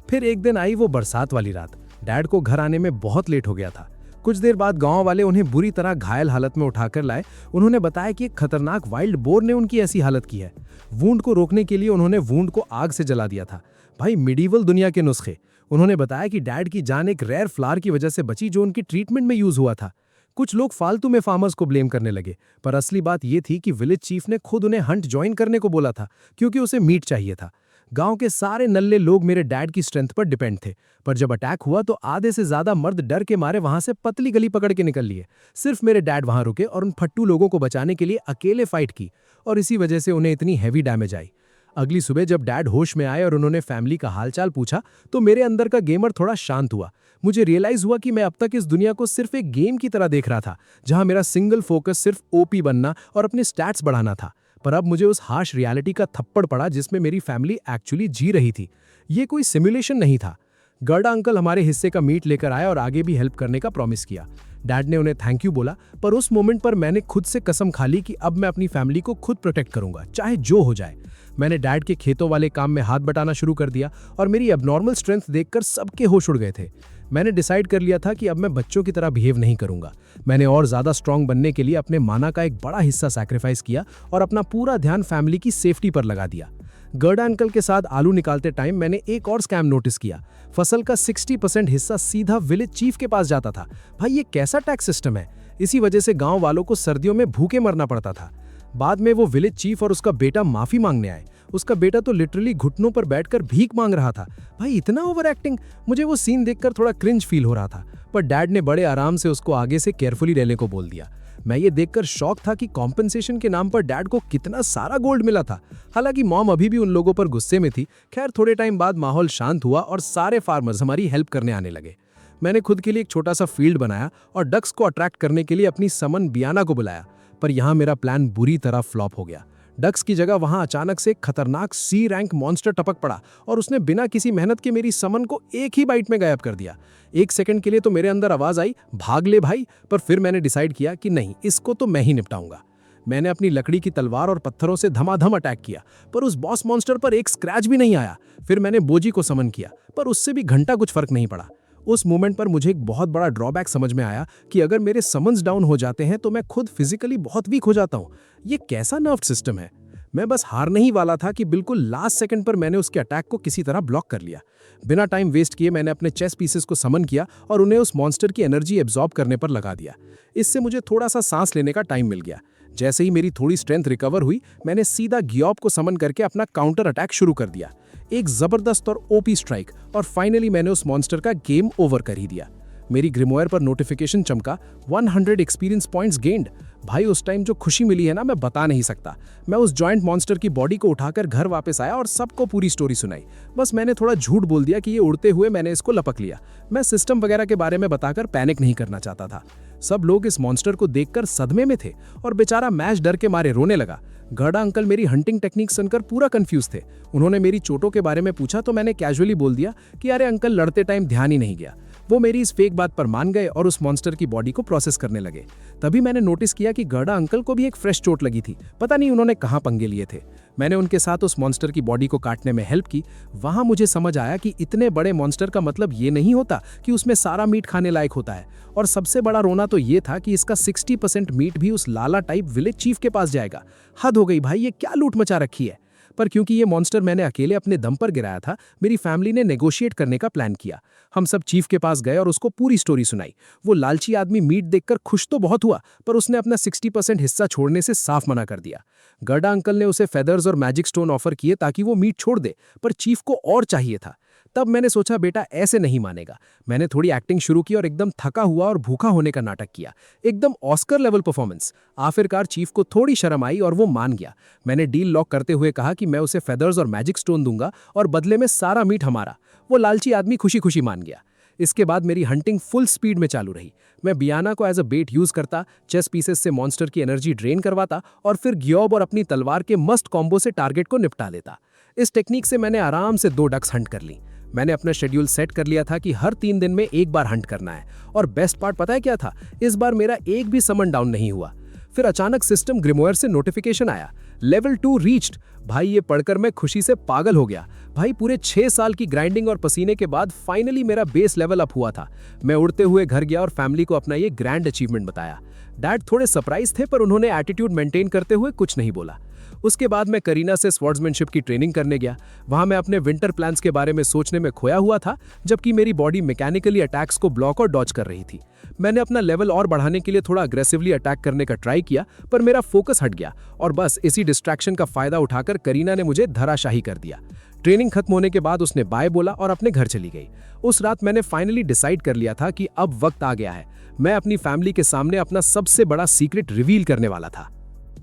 फिर एक दिन आई वो बरसात वाली रात। डैड को घर आने में बहुत लेट हो गया था। कुछ देर बाद गांव वाले उन्हें बुरी तरह घायल हालत में उठाकर लाए। उन्होंने बताया कि एक खतरनाक वाइल्ड बोर ने उनकी ऐसी हालत की है। वूंड को रोकने के लिए उन्होंने वूंड को आग से जला दिया था। भाई, मिडीवल दुनिया के नुस्खे। उन्होंने बताया कि डैड की जान एक रेयर फ्लावर की वजह से बची जो उनकी ट्रीटमेंट में यूज हुआ था। कुछ लोग फालतू में फार्मर्स को ब्लेम करने लगे, पर असली बात यह थी कि विलेज चीफ ने खुद उन्हें हंट ज्वाइन करने को बोला था, क्योंकि उसे मीट चाहिए था। गांव के सारे नल्ले लोग मेरे डैड की स्ट्रेंथ पर डिपेंड थे, पर जब अटैक हुआ तो आधे से ज्यादा मर्द डर के मारे वहां से पतली गली पकड़ के निकल लिए। सिर्फ मेरे डैड वहां रुके और उन फट्टू लोगों को बचाने के लिए अकेले फाइट की, और इसी वजह से उन्हें इतनी हैवी डैमेज आई। अगली सुबह जब डैड होश में आए और उन्होंने फैमिली का हालचाल पूछा तो मेरे अंदर का गेमर थोड़ा शांत हुआ। मुझे रियलाइज हुआ कि मैं अब तक इस दुनिया को सिर्फ एक गेम की तरह देख रहा था, जहां मेरा सिंगल फोकस सिर्फ ओपी बनना और अपने स्टैट्स बढ़ाना था। पर अब मुझे उस हार्श रियलिटी का थप्पड़ पड़ा जिसमें मेरी फैमिली एक्चुअली जी रही थी। ये कोई सिमुलेशन नहीं था। गर्डा अंकल हमारे हिस्से का मीट लेकर आए और आगे भी हेल्प करने का प्रॉमिस किया। डैड ने उन्हें थैंक यू बोला, पर उस मोमेंट पर मैंने खुद से कसम खा ली कि अब मैं अपनी फैमिली को खुद प्रोटेक्ट करूंगा, चाहे जो हो जाए। मैंने डैड के खेतों वाले काम में हाथ बटाना शुरू कर दिया और मेरी एबनॉर्मल स्ट्रेंथ देखकर सबके होश उड़ गए थे। मैंने डिसाइड कर लिया था कि अब मैं बच्चों की तरह बिहेव नहीं करूंगा। मैंने और ज्यादा स्ट्रांग बनने के लिए अपने माना का एक बड़ा हिस्सा सैक्रिफाइस किया और अपना पूरा ध्यान फैमिली की सेफ्टी पर लगा दिया। गर्डा अंकल के साथ आलू निकालते टाइम मैंने एक और स्कैम नोटिस किया। फसल का 60% हिस्सा सीधा विलेज चीफ के पास जाता था। भाई, ये कैसा टैक्स सिस्टम है? इसी वजह से गांव वालों को सर्दियों में भूखे मरना पड़ता था। बाद में वो विलेज चीफ और उसका बेटा माफी मांगने आए। उसका बेटा तो लिटरली घुटनों पर बैठकर भीख मांग रहा था। भाई, इतना ओवर एक्टिंग। मुझे वो सीन देखकर थोड़ा क्रिंज फील हो रहा था, पर डैड ने बड़े आराम से उसको आगे से केयरफुली रहने को बोल दिया। मैं ये देखकर शॉक था कि कॉम्पेंसेशन के नाम पर डैड को कितना सारा गोल्ड मिला था। हालांकि मॉम अभी भी उन लोगों पर गुस्से में थी। खैर, थोड़े टाइम बाद माहौल शांत हुआ और सारे फार्मर्स हमारी हेल्प करने आने लगे। मैंने खुद के लिए एक छोटा सा फील्ड बनाया और डक्स को अट्रैक्ट करने के लिए अपनी समन बियाना को बुलाया, पर यहाँ मेरा प्लान बुरी तरह फ्लॉप हो गया। डक्स की जगह वहां अचानक से एक खतरनाक सी रैंक मॉन्स्टर टपक पड़ा और उसने बिना किसी मेहनत के मेरी समन को एक ही बाइट में गायब कर दिया। एक सेकंड के लिए तो मेरे अंदर आवाज आई, भाग ले भाई, पर फिर मैंने डिसाइड किया कि नहीं, इसको तो मैं ही निपटाऊंगा। मैंने अपनी लकड़ी की तलवार और पत्थरों से धमाधम अटैक किया, पर उस बॉस मॉन्स्टर पर एक स्क्रैच भी नहीं आया। फिर मैंने बोजी को समन किया, पर उससे भी घंटा कुछ फर्क नहीं पड़ा। उस मोमेंट पर मुझे एक बहुत बड़ा ड्रॉबैक समझ में आया कि अगर मेरे समन्स डाउन हो जाते हैं तो मैं खुद फिजिकली बहुत वीक हो जाता हूँ। ये कैसा नर्व सिस्टम है? मैं बस हारने ही वाला था कि बिल्कुल लास्ट सेकंड पर मैंने उसके अटैक को किसी तरह ब्लॉक कर लिया। बिना टाइम वेस्ट किए मैंने अपने चेस पीसेस को समन किया और उन्हें उस मॉन्स्टर की एनर्जी एब्जॉर्ब करने पर लगा दिया। इससे मुझे थोड़ा सा सांस लेने का टाइम मिल गया। जैसे ही मेरी थोड़ी स्ट्रेंथ रिकवर हुई, मैंने सीधा गियोप को समन करके अपना काउंटर अटैक शुरू कर दिया। एक जबरदस्त और ओपी स्ट्राइक, और फाइनली मैंने उस मॉन्स्टर का गेम ओवर कर ही दिया। मेरी ग्रिमोयर पर नोटिफिकेशन चमका, 100 एक्सपीरियंस पॉइंट्स गेन्ड। भाई, उस टाइम जो खुशी मिली है ना, मैं बता नहीं सकता। मैं उस जॉइंट मॉन्स्टर की बॉडी को उठाकर घर वापस आया और सबको पूरी स्टोरी सुनाई। बस मैंने थोड़ा झूठ बोल दिया कि ये उड़ते हुए मैंने इसको लपक लिया। मैं सिस्टम वगैरह के बारे में बताकर पैनिक नहीं करना चाहता था। सब लोग इस मॉन्स्टर को देखकर सदमे में थे और बेचारा मैच डर के मारे रोने लगा। गर्डा अंकल मेरी हंटिंग टेक्निक सुनकर पूरा कंफ्यूज थे। उन्होंने मेरी चोटों के बारे में पूछा तो मैंने कैजुअली बोल दिया कि अरे अंकल, लड़ते टाइम ध्यान ही नहीं गया। वो मेरी इस फेक बात पर मान गए और उस मॉन्स्टर की बॉडी को प्रोसेस करने लगे। तभी मैंने नोटिस किया कि गर्डा अंकल को भी एक फ्रेश चोट लगी थी। पता नहीं उन्होंने कहाँ पंगे लिए थे। मैंने उनके साथ उस मॉन्स्टर की बॉडी को काटने में हेल्प की। वहां मुझे समझ आया कि इतने बड़े मॉन्स्टर का मतलब ये नहीं होता कि उसमें सारा मीट खाने लायक होता है। और सबसे बड़ा रोना तो ये था कि इसका 60% मीट भी उस लाला टाइप विलेज चीफ के पास जाएगा। हद हो गई भाई, ये क्या लूट मचा रखी है। पर क्योंकि ये मॉन्स्टर मैंने अकेले अपने दम पर गिराया था, मेरी फैमिली ने नेगोशिएट करने का प्लान किया। हम सब चीफ के पास गए और उसको पूरी स्टोरी सुनाई। वो लालची आदमी मीट देखकर खुश तो बहुत हुआ, पर उसने अपना 60% हिस्सा छोड़ने से साफ मना कर दिया। गर्डा अंकल ने उसे फेदर्स और मैजिक स्टोन ऑफर किए ताकि वो मीट छोड़ दे, पर चीफ को और चाहिए था। तब मैंने सोचा बेटा ऐसे नहीं मानेगा। मैंने थोड़ी एक्टिंग शुरू की और एकदम थका हुआ और भूखा होने का नाटक किया। एकदम ऑस्कर लेवल परफॉर्मेंस। आखिरकार चीफ को थोड़ी शर्म आई और वो मान गया। मैंने डील लॉक करते हुए कहा कि मैं उसे फेदर्स और मैजिक स्टोन दूंगा और बदले में सारा मीट हमारा। वो लालची आदमी खुशी खुशी मान गया। इसके बाद मेरी हंटिंग फुल स्पीड में चालू रही। मैं बियाना को एज अ बेट यूज करता, चेस पीसेस से मॉन्स्टर की एनर्जी ड्रेन करवाता और फिर ग्योब और अपनी तलवार के मस्त कॉम्बो से टारगेट को निपटा देता। इस टेक्निक से मैंने आराम से 2 डक्स हंट कर ली। मैंने अपना शेड्यूल सेट कर लिया था कि हर 3 दिन में एक बार हंट करना है। और बेस्ट पार्ट पता है क्या था? इस बार मेरा एक भी समन डाउन नहीं हुआ। फिर अचानक सिस्टम ग्रिमोयर से नोटिफिकेशन आया, लेवल 2 रीच्ड। भाई ये पढ़कर मैं खुशी से पागल हो गया। भाई पूरे 6 साल की ग्राइंडिंग और पसीने के बाद फाइनली मेरा बेस लेवल अप हुआ था। मैं उड़ते हुए घर गया और फैमिली को अपना ये ग्रैंड अचीवमेंट बताया। डैड थोड़े सरप्राइज थे, पर उन्होंने एटीट्यूड मेंटेन करते हुए कुछ नहीं बोला। उसके बाद मैं करीना से स्वॉर्ड्समैनशिप की ट्रेनिंग करने गया। वहां मैं अपने विंटर प्लान्स के बारे में सोचने में खोया हुआ था, जबकि मेरी बॉडी मैकेनिकली अटैक्स को ब्लॉक और डॉज कर रही थी। मैंने अपना लेवल और बढ़ाने के लिए थोड़ा अग्रेसिवली अटैक करने का ट्राई किया, पर मेरा फोकस हट गया और बस इसी डिस्ट्रैक्शन का फायदा उठाकर करीना ने मुझे धराशाही कर दिया। ट्रेनिंग खत्म होने के बाद उसने बाय बोला और अपने घर चली गई। उस रात मैंने फाइनली डिसाइड कर लिया था कि अब वक्त आ गया है। मैं अपनी फैमिली के सामने अपना सबसे बड़ा सीक्रेट रिवील करने वाला था।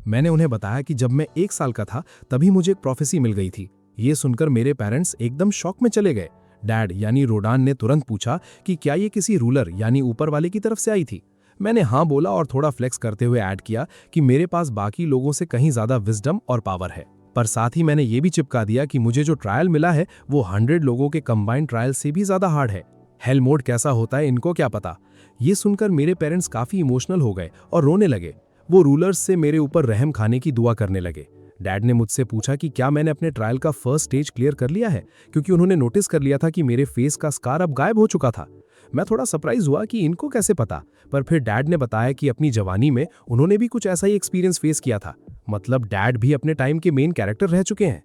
मैंने उन्हें बताया कि जब मैं 1 साल का था तभी मुझे एक प्रोफेसी मिल गई थी। ये सुनकर मेरे पेरेंट्स एकदम शॉक में चले गए। डैड यानी रोडान ने तुरंत पूछा कि क्या ये किसी रूलर यानी ऊपर वाले की तरफ से आई थी। मैंने हाँ बोला और थोड़ा फ्लेक्स करते हुए ऐड किया कि मेरे पास बाकी लोगों से कहीं ज्यादा विजडम और पावर है। पर साथ ही मैंने ये भी चिपका दिया कि मुझे जो ट्रायल मिला है वो 100 लोगों के कंबाइंड ट्रायल से भी ज्यादा हार्ड है। हेल मोड कैसा होता है इनको क्या पता। ये सुनकर मेरे पेरेंट्स काफी इमोशनल हो गए और रोने लगे। वो रूलर्स से मेरे ऊपर रहम खाने की दुआ करने लगे। डैड ने मुझसे पूछा कि क्या मैंने अपने ट्रायल का फर्स्ट स्टेज क्लियर कर लिया है, क्योंकि उन्होंने नोटिस कर लिया था कि मेरे फेस का स्कार अब गायब हो चुका था। मैं थोड़ा सरप्राइज हुआ कि इनको कैसे पता, पर फिर डैड ने बताया कि अपनी जवानी में उन्होंने भी कुछ ऐसा ही एक्सपीरियंस फेस किया था। मतलब डैड भी अपने टाइम के मेन कैरेक्टर रह चुके हैं।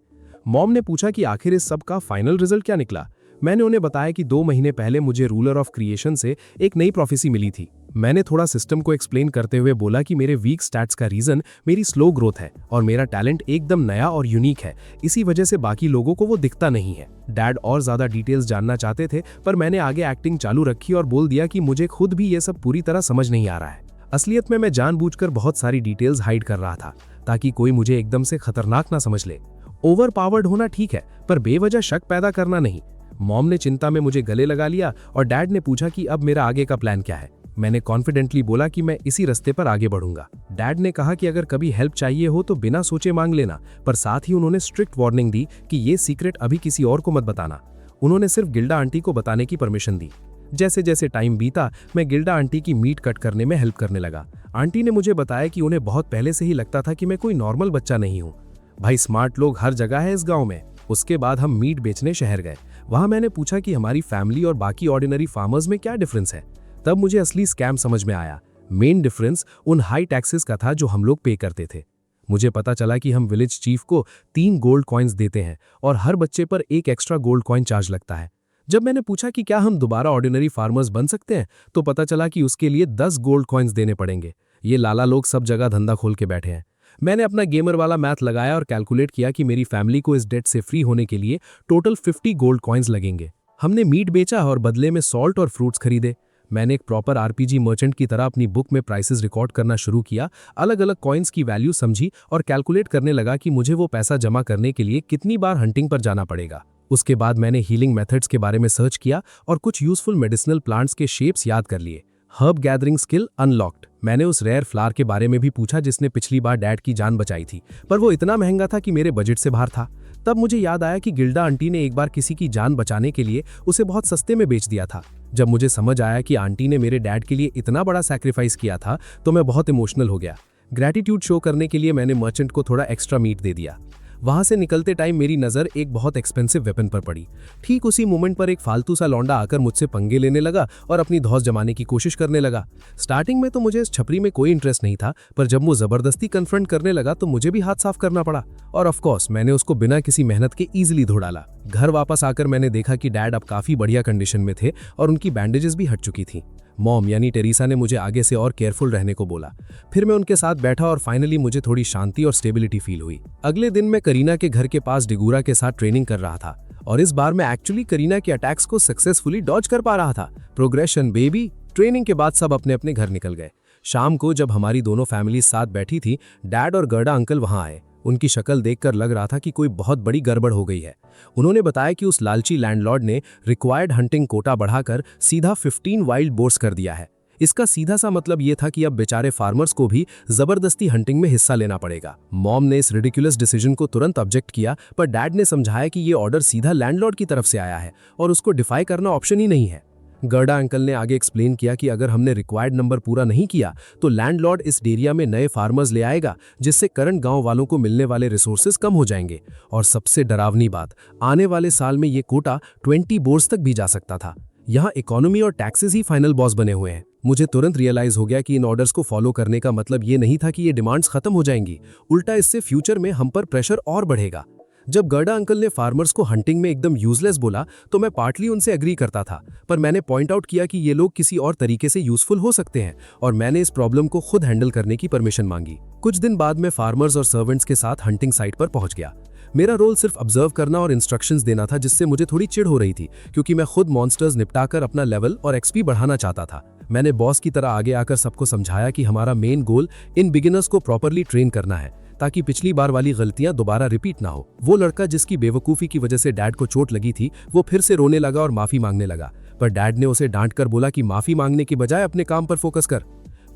मॉम ने पूछा कि आखिर इस सब का फाइनल रिजल्ट क्या निकला। मैंने उन्हें बताया कि 2 महीने पहले मुझे रूलर ऑफ क्रिएशन से एक नई प्रोफेसी मिली थी। मैंने थोड़ा सिस्टम को एक्सप्लेन करते हुए बोला कि मेरे वीक स्टैट्स का रीजन मेरी स्लो ग्रोथ है और मेरा टैलेंट एकदम नया और यूनिक है, इसी वजह से बाकी लोगों को वो दिखता नहीं है। डैड और ज्यादा डिटेल्स जानना चाहते थे, पर मैंने आगे एक्टिंग चालू रखी और बोल दिया कि मुझे खुद भी ये सब पूरी तरह समझ नहीं आ रहा है। असलियत में मैं जानबूझकर बहुत सारी डिटेल्स हाइड कर रहा था ताकि कोई मुझे एकदम से खतरनाक ना समझ ले। ओवर पावर्ड होना ठीक है, पर बेवजह शक पैदा करना नहीं। मॉम ने चिंता में मुझे गले लगा लिया और डैड ने पूछा कि अब मेरा आगे का प्लान क्या है। मैंने कॉन्फिडेंटली बोला कि मैं इसी रास्ते पर आगे बढ़ूंगा। डैड ने कहा कि अगर कभी हेल्प चाहिए हो तो बिना सोचे मांग लेना, पर साथ ही उन्होंने स्ट्रिक्ट वार्निंग दी कि ये सीक्रेट अभी किसी और को मत बताना। उन्होंने सिर्फ गिल्डा आंटी को बताने की परमिशन दी। जैसे जैसे टाइम बीता, मैं गिल्डा आंटी की मीट कट करने में हेल्प करने लगा। आंटी ने मुझे बताया कि उन्हें बहुत पहले से ही लगता था कि मैं कोई नॉर्मल बच्चा नहीं हूँ। भाई स्मार्ट लोग हर जगह है इस गाँव में। उसके बाद हम मीट बेचने शहर गए। वहां मैंने पूछा कि हमारी फैमिली और बाकी ऑर्डिनरी फार्मर्स में क्या डिफरेंस है। तब मुझे असली स्कैम समझ में आया। मेन डिफरेंस उन हाई टैक्सेस का था जो हम लोग पे करते थे। मुझे पता चला कि हम विलेज चीफ को 3 गोल्ड कॉइन्स देते हैं और हर बच्चे पर 1 एक्स्ट्रा गोल्ड कॉइन चार्ज लगता है। जब मैंने पूछा कि क्या हम दोबारा ऑर्डिनरी फार्मर्स बन सकते हैं, तो पता चला कि उसके लिए 10 गोल्ड कॉइन्स देने पड़ेंगे। ये लाला लोग सब जगह धंधा खोल के बैठे हैं। मैंने अपना गेमर वाला मैथ लगाया और कैलकुलेट किया कि मेरी फैमिली को इस डेट से फ्री होने के लिए टोटल 50 गोल्ड कॉइन्स लगेंगे। हमने मीट बेचा और बदले में सॉल्ट और फ्रूट्स खरीदे। मैंने एक प्रॉपर आरपीजी मर्चेंट की तरह अपनी बुक में प्राइसेस रिकॉर्ड करना शुरू किया, अलग अलग कॉइन्स की वैल्यू समझी और कैलकुलेट करने लगा कि मुझे वो पैसा जमा करने के लिए कितनी बार हंटिंग पर जाना पड़ेगा। उसके बाद मैंने हीलिंग मेथड्स के बारे में सर्च किया और कुछ यूजफुल मेडिसिनल प्लांट्स के शेप्स याद कर लिए। Herb gathering skill unlocked. मैंने उस रेयर फ्लावर के बारे में भी पूछा जिसने पिछली बार डैड की जान बचाई थी, पर वो इतना महंगा था कि मेरे बजट से बाहर था। तब मुझे याद आया कि गिल्डा आंटी ने एक बार किसी की जान बचाने के लिए उसे बहुत सस्ते में बेच दिया था। जब मुझे समझ आया कि आंटी ने मेरे डैड के लिए इतना बड़ा सैक्रिफाइस किया था तो मैं बहुत इमोशनल हो गया। ग्रैटिट्यूड शो करने के लिए मैंने मर्चेंट को थोड़ा एक्स्ट्रा मीट दे दिया। वहां से निकलते टाइम मेरी नज़र एक बहुत एक्सपेंसिव वेपन पर पड़ी। ठीक उसी मोमेंट पर एक फालतू सा लौंडा आकर मुझसे पंगे लेने लगा और अपनी धौंस जमाने की कोशिश करने लगा। स्टार्टिंग में तो मुझे इस छपरी में कोई इंटरेस्ट नहीं था, पर जब वो जबरदस्ती कन्फ्रंट करने लगा तो मुझे भी हाथ साफ करना पड़ा और ऑफ कोर्स मैंने उसको बिना किसी मेहनत के ईजिली धो डाला। घर वापस आकर मैंने देखा कि डैड अब काफी बढ़िया कंडीशन में थे और उनकी बैंडेजेस भी हट चुकी थी। मॉम यानी टेरेसा ने मुझे आगे से और केयरफुल रहने को बोला। फिर मैं उनके साथ बैठा और फाइनली मुझे थोड़ी शांति और स्टेबिलिटी फील हुई। अगले दिन मैं करीना के घर के पास डिगूरा के साथ ट्रेनिंग कर रहा था और इस बार मैं एक्चुअली करीना के अटैक्स को सक्सेसफुली डॉज कर पा रहा था। Progression baby. ट्रेनिंग के बाद सब अपने अपने घर निकल गए। शाम को जब हमारी दोनों फैमिलीज साथ बैठी थी, डैड और गर्डा अंकल वहां आए। उनकी शक्ल देखकर लग रहा था कि कोई बहुत बड़ी गड़बड़ हो गई है। उन्होंने बताया कि उस लालची लैंडलॉर्ड ने रिक्वायर्ड हंटिंग कोटा बढ़ाकर सीधा 15 वाइल्ड बोर्स कर दिया है। इसका सीधा सा मतलब ये था कि अब बेचारे फार्मर्स को भी जबरदस्ती हंटिंग में हिस्सा लेना पड़ेगा। मॉम ने इस रिडिकुलस डिसीजन को तुरंत ऑब्जेक्ट किया, पर डैड ने समझाया कि ये ऑर्डर सीधा लैंडलॉर्ड की तरफ से आया है और उसको डिफाई करना ऑप्शन ही नहीं है। गर्डा अंकल ने आगे एक्सप्लेन किया कि अगर हमने रिक्वायर्ड नंबर पूरा नहीं किया तो लैंडलॉर्ड इस एरिया में नए फार्मर्स ले आएगा, जिससे करंट गांव वालों को मिलने वाले रिसोर्सेज कम हो जाएंगे। और सबसे डरावनी बात, आने वाले साल में ये कोटा 20 बोर्स तक भी जा सकता था। यहाँ इकोनॉमी और टैक्सेस ही फाइनल बॉस बने हुए हैं। मुझे तुरंत रियलाइज हो गया कि इन ऑर्डर्स को फॉलो करने का मतलब ये नहीं था कि ये डिमांड्स खत्म हो जाएंगी, उल्टा इससे फ्यूचर में हम पर प्रेशर और बढ़ेगा। जब गर्डा अंकल ने फार्मर्स को हंटिंग में एकदम यूजलेस बोला तो मैं पार्टली उनसे एग्री करता था, पर मैंने पॉइंट आउट किया कि ये लोग किसी और तरीके से यूजफुल हो सकते हैं और मैंने इस प्रॉब्लम को खुद हैंडल करने की परमिशन मांगी। कुछ दिन बाद मैं फार्मर्स और सर्वेंट्स के साथ हंटिंग साइट पर पहुंच गया। मेरा रोल सिर्फ ऑब्जर्व करना और इंस्ट्रक्शंस देना था, जिससे मुझे थोड़ी चिढ़ हो रही थी क्योंकि मैं खुद मॉन्स्टर्स निपटाकर अपना लेवल और एक्सपी बढ़ाना चाहता था। मैंने बॉस की तरह आगे आकर सबको समझाया कि हमारा मेन गोल इन बिगिनर्स को प्रॉपरली ट्रेन करना है ताकि पिछली बार वाली गलतियां दोबारा रिपीट ना हो। वो लड़का जिसकी बेवकूफ़ी की वजह से डैड को चोट लगी थी, वो फिर से रोने लगा और माफी मांगने लगा, पर डैड ने उसे डांट कर बोला कि माफी मांगने की बजाय अपने काम पर फोकस कर।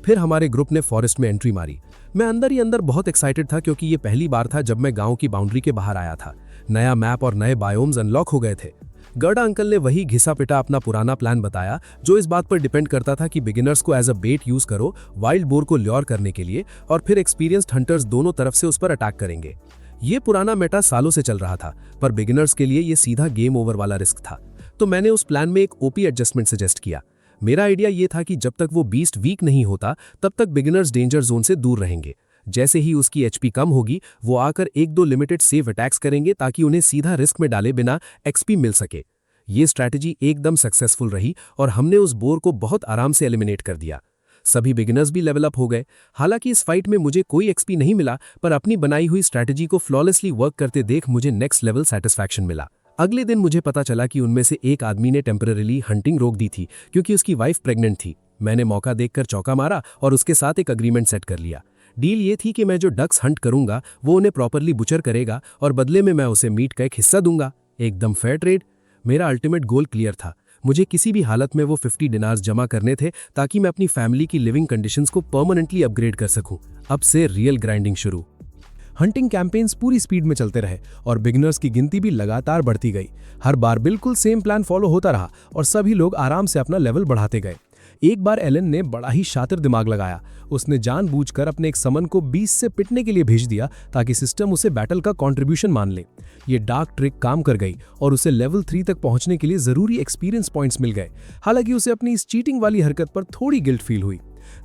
फिर हमारे ग्रुप ने फॉरेस्ट में एंट्री मारी। मैं अंदर ही अंदर बहुत एक्साइटेड था क्योंकि ये पहली बार था जब मैं गांव की बाउंड्री के बाहर आया था। नया मैप और नए बायोम्स अनलॉक हो गए थे। गर्डा अंकल ने वही घिसा पिटा अपना पुराना प्लान बताया, जो इस बात पर डिपेंड करता था कि बिगिनर्स को एज अ बेट यूज करो वाइल्ड बोर को ल्योर करने के लिए, और फिर एक्सपीरियंस्ड हंटर्स दोनों तरफ से उस पर अटैक करेंगे। ये पुराना मेटा सालों से चल रहा था, पर बिगिनर्स के लिए ये सीधा गेम ओवर वाला रिस्क था। तो मैंने उस प्लान में एक ओपी एडजस्टमेंट सजेस्ट किया। मेरा आइडिया ये था कि जब तक वो बीस्ट वीक नहीं होता तब तक बिगिनर्स डेंजर जोन से दूर रहेंगे। जैसे ही उसकी एचपी कम होगी वो आकर 1-2 लिमिटेड सेफ अटैक्स करेंगे ताकि उन्हें सीधा रिस्क में डाले बिना एक्सपी मिल सके। ये स्ट्रैटेजी एकदम सक्सेसफुल रही और हमने उस बोर को बहुत आराम से एलिमिनेट कर दिया। सभी बिगिनर्स भी लेवल अप हो गए। हालांकि इस फाइट में मुझे कोई एक्सपी नहीं मिला, पर अपनी बनाई हुई स्ट्रैटेजी को फ्लॉलेसली वर्क करते देख मुझे नेक्स्ट लेवल सेटिस्फैक्शन मिला। अगले दिन मुझे पता चला कि उनमें से एक आदमी ने टेम्पररी हंटिंग रोक दी थी क्योंकि उसकी वाइफ प्रेग्नेंट थी। मैंने मौका देखकर चौका मारा और उसके साथ एक अग्रीमेंट सेट कर लिया। डील ये थी कि मैं जो डक्स हंट करूंगा वो उन्हें प्रॉपरली बुचर करेगा और बदले में मैं उसे मीट का एक हिस्सा दूंगा। एकदम फेयर ट्रेड। मेरा अल्टीमेट गोल क्लियर था। मुझे किसी भी हालत में वो 50 डिनार्स जमा करने थे ताकि मैं अपनी फैमिली की लिविंग कंडीशंस को परमानेंटली अपग्रेड कर सकूं। अब से रियल ग्राइंडिंग शुरू। हंटिंग कैंपेन्स पूरी स्पीड में चलते रहे और बिगिनर्स की गिनती भी लगातार बढ़ती गई। हर बार बिल्कुल सेम प्लान फॉलो होता रहा और सभी लोग आराम से अपना लेवल बढ़ाते गए। एक बार एलन ने बड़ा ही शातिर दिमाग लगाया। उसने जानबूझकर अपने एक समन को 20 से पिटने के लिए भेज दिया ताकि सिस्टम उसे बैटल का कंट्रीब्यूशन मान ले। ये डार्क ट्रिक काम कर गई और उसे लेवल 3 तक पहुंचने के लिए जरूरी एक्सपीरियंस पॉइंट्स मिल गए। हालांकि उसे अपनी इस चीटिंग वाली हरकत पर थोड़ी गिल्ट फील हुई।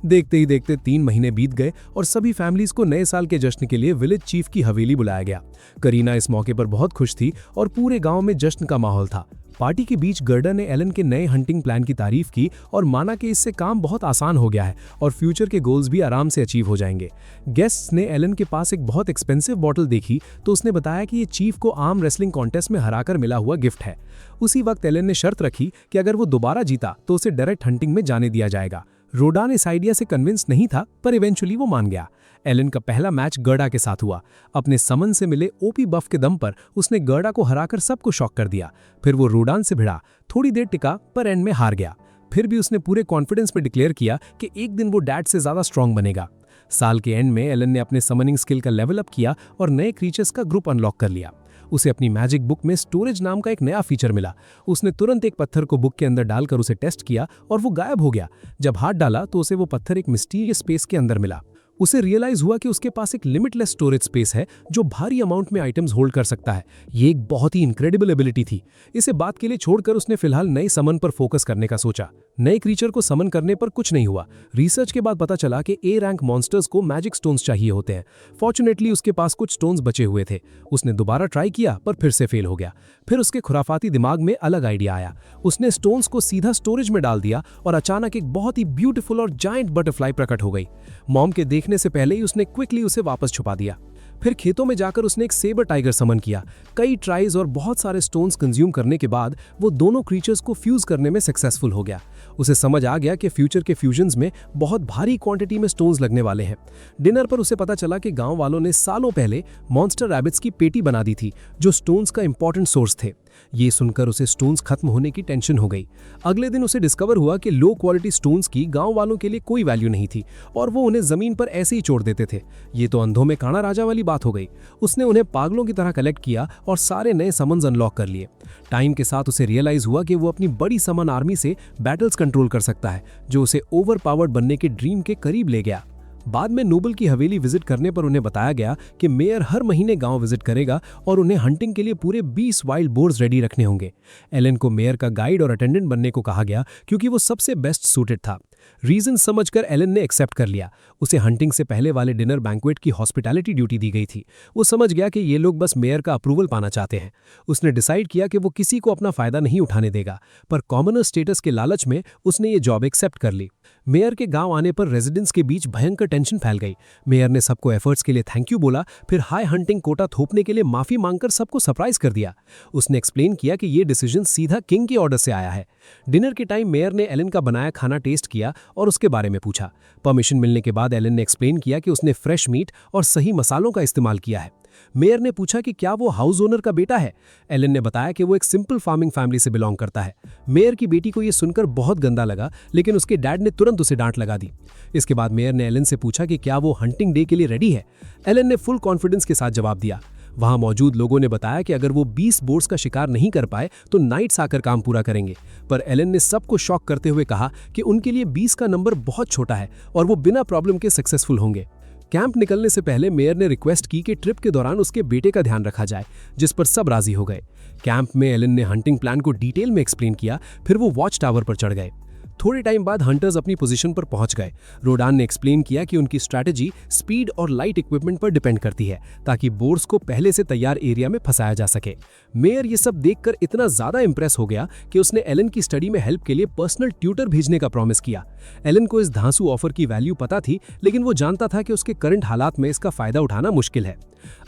देखते ही देखते 3 महीने बीत गए और सभी फैमिलीज को नए साल के जश्न के लिए विलेज चीफ की हवेली बुलाया गया। करीना इस मौके पर बहुत खुश थी और पूरे गांव में जश्न का माहौल था। पार्टी के बीच गर्डा ने एलन के नए हंटिंग प्लान की तारीफ की और माना कि इससे काम बहुत आसान हो गया है और फ्यूचर के गोल्स भी आराम से अचीव हो जाएंगे। गेस्ट्स ने एलन के पास एक बहुत एक्सपेंसिव बॉटल देखी तो उसने बताया कि ये चीफ को आर्म रेसलिंग कॉन्टेस्ट में हराकर मिला हुआ गिफ्ट है। उसी वक्त एलन ने शर्त रखी कि अगर वो दोबारा जीता तो उसे डायरेक्ट हंटिंग में जाने दिया जाएगा। रोडान इस आइडिया से कन्विंस नहीं था, पर इवेंचुअली वो मान गया। एलन का पहला मैच गर्डा के साथ हुआ। अपने समन से मिले ओपी बफ के दम पर उसने गर्डा को हराकर सबको शॉक कर दिया। फिर वो रोडान से भिड़ा, थोड़ी देर टिका पर एंड में हार गया। फिर भी उसने पूरे कॉन्फिडेंस में डिक्लेयर किया कि एक दिन वो डैड से ज्यादा स्ट्रांग बनेगा। साल के एंड में एलन ने अपने समनिंग स्किल का लेवल अप किया और नए क्रीचर्स का ग्रुप अनलॉक कर लिया। उसे अपनी मैजिक बुक में स्टोरेज नाम का एक नया फीचर मिला। उसने तुरंत एक पत्थर को बुक के अंदर डालकर उसे टेस्ट किया और वो गायब हो गया। जब हाथ डाला तो उसे वो पत्थर एक मिस्टीरियस स्पेस के अंदर मिला। उसे रियलाइज हुआ कि उसके पास एक लिमिटलेस स्टोरेज स्पेस है जो भारी अमाउंट में आइटम्स होल्ड कर सकता है। ये एक बहुत ही इनक्रेडिबल एबिलिटी थी। इसे बात के लिए छोड़कर उसने फिलहाल नए समन पर फोकस करने का सोचा। नए क्रीचर को समन करने पर कुछ नहीं हुआ। रिसर्च के बाद पता चला कि ए रैंक मॉन्स्टर्स को मैजिक स्टोन्स चाहिए होते हैं। फॉर्चुनेटली उसके पास कुछ स्टोन्स बचे हुए थे। उसने दोबारा ट्राई किया पर फिर से फेल हो गया। फिर उसके खुराफाती दिमाग में अलग आइडिया आया। उसने स्टोन्स को सीधा स्टोरेज में डाल दिया और अचानक एक बहुत ही ब्यूटीफुल और जायंट बटरफ्लाई प्रकट हो गई। मॉम के देखने से पहले ही उसने क्विकली उसे वापस छुपा दिया। फिर खेतों में जाकर उसने एक सेबर टाइगर समन किया। कई ट्राइज और बहुत सारे स्टोन्स कंज्यूम करने के बाद वो दोनों क्रीचर्स को फ्यूज करने में सक्सेसफुल हो गया। उसे समझ आ गया कि फ्यूचर के फ्यूजन्स में बहुत भारी क्वांटिटी में स्टोन्स लगने वाले हैं। डिनर पर उसे पता चला कि गांव वालों ने सालों पहले मॉन्स्टर रैबिट्स की पेटी बना दी थी जो स्टोन्स का इंपॉर्टेंट सोर्स थे। ये सुनकर उसे स्टोन्स खत्म होने की टेंशन हो गई। अगले दिन उसे डिस्कवर हुआ कि लो क्वालिटी स्टोन्स की गांव वालों के लिए कोई वैल्यू नहीं थी और वो उन्हें जमीन पर ऐसे ही छोड़ देते थे। ये तो अंधों में काना राजा वाली बात हो गई। उसने उन्हें पागलों की तरह कलेक्ट किया और सारे नए समन्स अनलॉक कर लिए। टाइम के साथ उसे रियलाइज हुआ कि वो अपनी बड़ी समन आर्मी से बैटल्स कंट्रोल कर सकता है, जो उसे ओवर पावर्ड बनने के ड्रीम के करीब ले गया। बाद में नोबल की हवेली विजिट करने पर उन्हें बताया गया कि मेयर हर महीने गांव विजिट करेगा और उन्हें हंटिंग के लिए पूरे 20 वाइल्ड बोर्स रेडी रखने होंगे। एलन को मेयर का गाइड और अटेंडेंट बनने को कहा गया क्योंकि वो सबसे बेस्ट सूटेड था। रीजन समझकर एलन ने एक्सेप्ट कर लिया। उसे हंटिंग से पहले वाले डिनर बैंक्वेट की हॉस्पिटैलिटी ड्यूटी दी गई थी। वो समझ गया कि ये लोग बस मेयर का अप्रूवल पाना चाहते हैं। उसने डिसाइड किया कि वो किसी को अपना फायदा नहीं उठाने देगा, पर कॉमनर स्टेटस के लालच में उसने ये जॉब एक्सेप्ट कर ली। मेयर के गांव आने पर रेजिडेंट्स के बीच भयंकर टेंशन फैल गई। मेयर ने सबको एफर्ट्स के लिए थैंक यू बोला, फिर हाई हंटिंग कोटा थोपने के लिए माफी मांगकर सबको सरप्राइज कर दिया। उसने एक्सप्लेन किया कि ये डिसीजन सीधा किंग के ऑर्डर से आया है। डिनर के टाइम मेयर ने एलन का बनाया खाना टेस्ट किया और उसके बारे में पूछा। परमिशन मिलने के बाद एलन ने एक्सप्लेन किया कि उसने फ्रेश मीट और सही मसालों का इस्तेमाल किया है। मेयर ने पूछा कि क्या वो हाउस ओनर का बेटा है। एलन ने बताया कि वो एक सिंपल फार्मिंग फैमिली से बिलोंग करता है। मेयर की बेटी को यह सुनकर बहुत गंदा लगा, लेकिन उसके डैड ने तुरंत उसे डांट लगा दी। इसके बाद मेयर ने एलन से पूछा कि क्या वो हंटिंग डे के लिए रेडी है। एलन ने फुल कॉन्फिडेंस के साथ जवाब दिया। वहां मौजूद लोगों ने बताया कि अगर वो 20 बोर्ड्स का शिकार नहीं कर पाए तो नाइट्स आकर काम पूरा करेंगे, पर एलन ने सबको शॉक करते हुए कहा कि उनके लिए 20 का नंबर बहुत छोटा है और वो बिना प्रॉब्लम के सक्सेसफुल होंगे। कैंप निकलने से पहले मेयर ने रिक्वेस्ट की कि ट्रिप के दौरान उसके बेटे का ध्यान रखा जाए, जिस पर सब राजी हो गए। कैंप में एलन ने हंटिंग प्लान को डिटेल में एक्सप्लेन किया, फिर वो वॉच टावर पर चढ़ गए। थोड़े टाइम बाद हंटर्स अपनी पोजीशन पर पहुंच गए। रोडान ने एक्सप्लेन किया कि उनकी स्ट्रैटेजी स्पीड और लाइट इक्विपमेंट पर डिपेंड करती है, ताकि बोर्स को पहले से तैयार एरिया में फंसाया जा सके। मेयर ये सब देखकर इतना ज्यादा इंप्रेस हो गया कि उसने एलन की स्टडी में हेल्प के लिए पर्सनल ट्यूटर भेजने का प्रॉमिस किया। एलन को इस धांसू ऑफर की वैल्यू पता थी, लेकिन वो जानता था कि उसके करंट हालात में इसका फायदा उठाना मुश्किल है।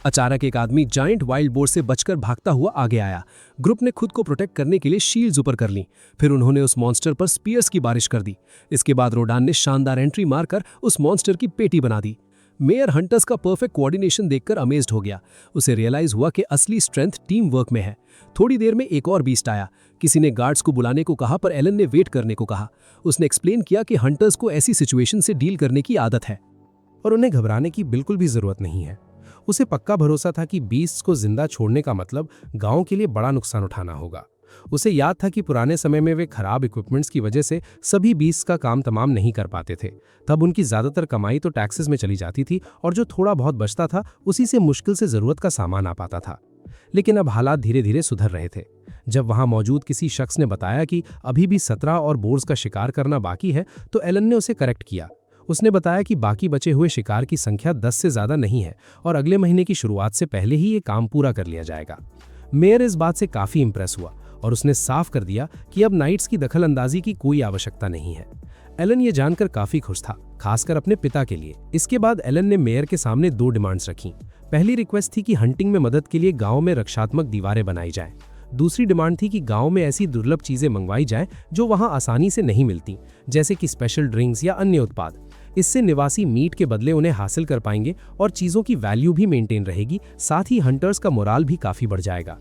अचानक एक आदमी जायंट वाइल्ड बोर से बचकर भागता हुआ आगे आया। ग्रुप ने खुद को प्रोटेक्ट करने के लिए शील्ड्स ऊपर कर ली। फिर उन्होंने उस मॉन्स्टर पर स्पीयर्स की बारिश कर दी। इसके बाद रोडान ने शानदार एंट्री मारकर उस मॉन्स्टर की पेटी बना दी। मेयर हंटर्स का परफेक्ट कोऑर्डिनेशन देखकर अमेज्ड हो गया। उसे रियलाइज हुआ कि असली स्ट्रेंथ टीम वर्क में है। थोड़ी देर में एक और बीस्ट आया। किसी ने गार्ड्स को बुलाने को कहा, पर एलन ने वेट करने को कहा। उसने एक्सप्लेन किया कि हंटर्स को ऐसी सिचुएशन से डील करने की आदत है और उन्हें घबराने की बिल्कुल भी जरूरत नहीं है। उसे पक्का भरोसा था कि बीस्ट्स को जिंदा छोड़ने का मतलब गांव के लिए बड़ा नुकसान उठाना होगा। उसे याद था कि पुराने समय में वे खराब इक्विपमेंट्स की वजह से सभी बीस्ट्स का काम तमाम नहीं कर पाते थे। तब उनकी ज्यादातर कमाई तो टैक्सेस में चली जाती थी और जो थोड़ा बहुत बचता था उसी से मुश्किल से जरूरत का सामान आ पाता था। लेकिन अब हालात धीरे धीरे सुधर रहे थे। जब वहां मौजूद किसी शख्स ने बताया कि अभी भी 17 और बोर्स का शिकार करना बाकी है, तो एलन ने उसे करेक्ट किया। उसने बताया कि बाकी बचे हुए शिकार की संख्या 10 से ज्यादा नहीं है और अगले महीने की शुरुआत से पहले ही ये काम पूरा कर लिया जाएगा। मेयर इस बात से काफी इंप्रेस हुआ और उसने साफ कर दिया कि अब नाइट्स की दखल अंदाजी की कोई आवश्यकता नहीं है। एलन ये जानकर काफी खुश था, खासकर अपने पिता के लिए। इसके बाद एलन ने मेयर के सामने 2 डिमांड्स रखी। पहली रिक्वेस्ट थी कि हंटिंग में मदद के लिए गांव में रक्षात्मक दीवारें बनाई जाएं। दूसरी डिमांड थी कि गांव में ऐसी दुर्लभ चीजें मंगवाई जाएं जो वहां आसानी से नहीं मिलती, जैसे कि स्पेशल ड्रिंक्स या अन्य उत्पाद। इससे निवासी मीट के बदले उन्हें हासिल कर पाएंगे और चीजों की वैल्यू भी मेंटेन रहेगी, साथ ही हंटर्स का मोराल भी काफी बढ़ जाएगा।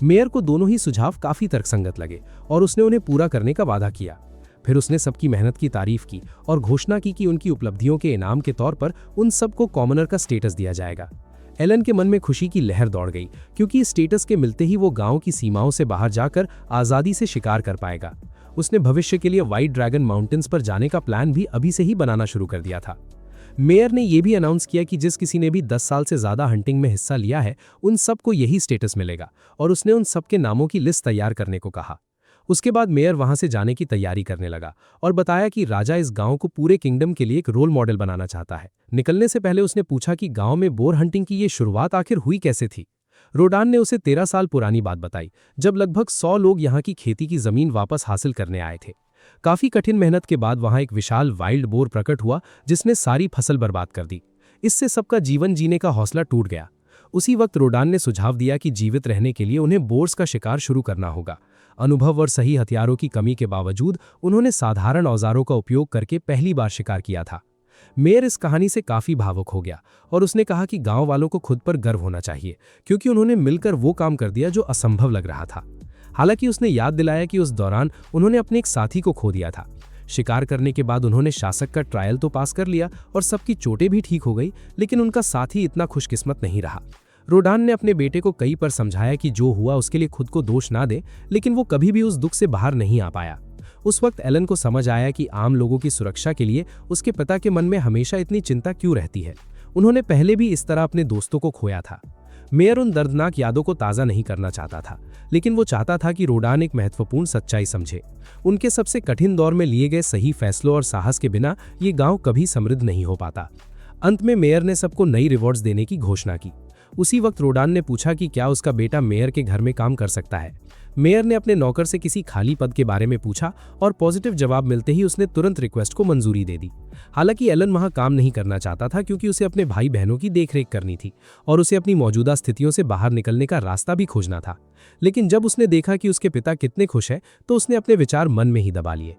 मेयर को दोनों ही सुझाव काफी तर्कसंगत लगे और उसने उन्हें पूरा करने का वादा किया। फिर उसने सबकी मेहनत की तारीफ की और घोषणा की कि उनकी उपलब्धियों के इनाम के तौर पर उन सबको कॉमनर का स्टेटस दिया जाएगा। एलन के मन में खुशी की लहर दौड़ गई, क्योंकि इस स्टेटस के मिलते ही वो गांव की सीमाओं से बाहर जाकर आज़ादी से शिकार कर पाएगा। उसने भविष्य के लिए व्हाइट ड्रैगन माउंटेन्स पर जाने का प्लान भी अभी से ही बनाना शुरू कर दिया था। मेयर ने यह भी अनाउंस किया कि जिस किसी ने भी 10 साल से ज़्यादा हंटिंग में हिस्सा लिया है, उन सबको यही स्टेटस मिलेगा, और उसने उन सबके नामों की लिस्ट तैयार करने को कहा। उसके बाद मेयर वहां से जाने की तैयारी करने लगा और बताया कि राजा इस गांव को पूरे किंगडम के लिए एक रोल मॉडल बनाना चाहता है। निकलने से पहले उसने पूछा कि गांव में बोर हंटिंग की ये शुरुआत आखिर हुई कैसे थी। रोडान ने उसे 13 साल पुरानी बात बताई, जब लगभग 100 लोग यहाँ की खेती की जमीन वापस हासिल करने आए थे। काफी कठिन मेहनत के बाद वहां एक विशाल वाइल्ड बोर प्रकट हुआ, जिसने सारी फसल बर्बाद कर दी। इससे सबका जीवन जीने का हौसला टूट गया। उसी वक्त रोडान ने सुझाव दिया कि जीवित रहने के लिए उन्हें बोर्स का शिकार शुरू करना होगा। अनुभव और सही हथियारों की कमी के बावजूद उन्होंने साधारण औजारों का उपयोग करके पहली बार शिकार किया था। मेयर इस कहानी से काफी भावुक हो गया और उसने कहा कि गांव वालों को खुद पर गर्व होना चाहिए, क्योंकि उन्होंने मिलकर वो काम कर दिया जो असंभव लग रहा था। हालांकि उसने याद दिलाया कि उस दौरान उन्होंने अपने एक साथी को खो दिया था। शिकार करने के बाद उन्होंने शासक का ट्रायल तो पास कर लिया और सबकी चोटें भी ठीक हो गई, लेकिन उनका साथी इतना खुशकिस्मत नहीं रहा। रोडान ने अपने बेटे को कई बार समझाया कि जो हुआ उसके लिए खुद को दोष ना दे, लेकिन वो कभी भी उस दुख से बाहर नहीं आ पाया। उस वक्त एलन को समझ आया कि आम लोगों की सुरक्षा के लिए उसके पिता के मन में हमेशा इतनी चिंता क्यों रहती है। उन्होंने पहले भी इस तरह अपने दोस्तों को खोया था। मेयर उन दर्दनाक यादों को ताज़ा नहीं करना चाहता था, लेकिन वो चाहता था कि रोडान एक महत्वपूर्ण सच्चाई समझे। उनके सबसे कठिन दौर में लिए गए सही फैसलों और साहस के बिना ये गांव कभी समृद्ध नहीं हो पाता। अंत में मेयर ने सबको नई रिवॉर्ड्स देने की घोषणा की। उसी वक्त रोडान ने पूछा कि क्या उसका बेटा मेयर के घर में काम कर सकता है। मेयर ने अपने नौकर से किसी खाली पद के बारे में पूछा और पॉजिटिव जवाब मिलते ही उसने तुरंत रिक्वेस्ट को मंजूरी दे दी। हालांकि एलन वहां काम नहीं करना चाहता था, क्योंकि उसे अपने भाई बहनों की देखरेख करनी थी और उसे अपनी मौजूदा स्थितियों से बाहर निकलने का रास्ता भी खोजना था। लेकिन जब उसने देखा कि उसके पिता कितने खुश हैं, तो उसने अपने विचार मन में ही दबा लिए।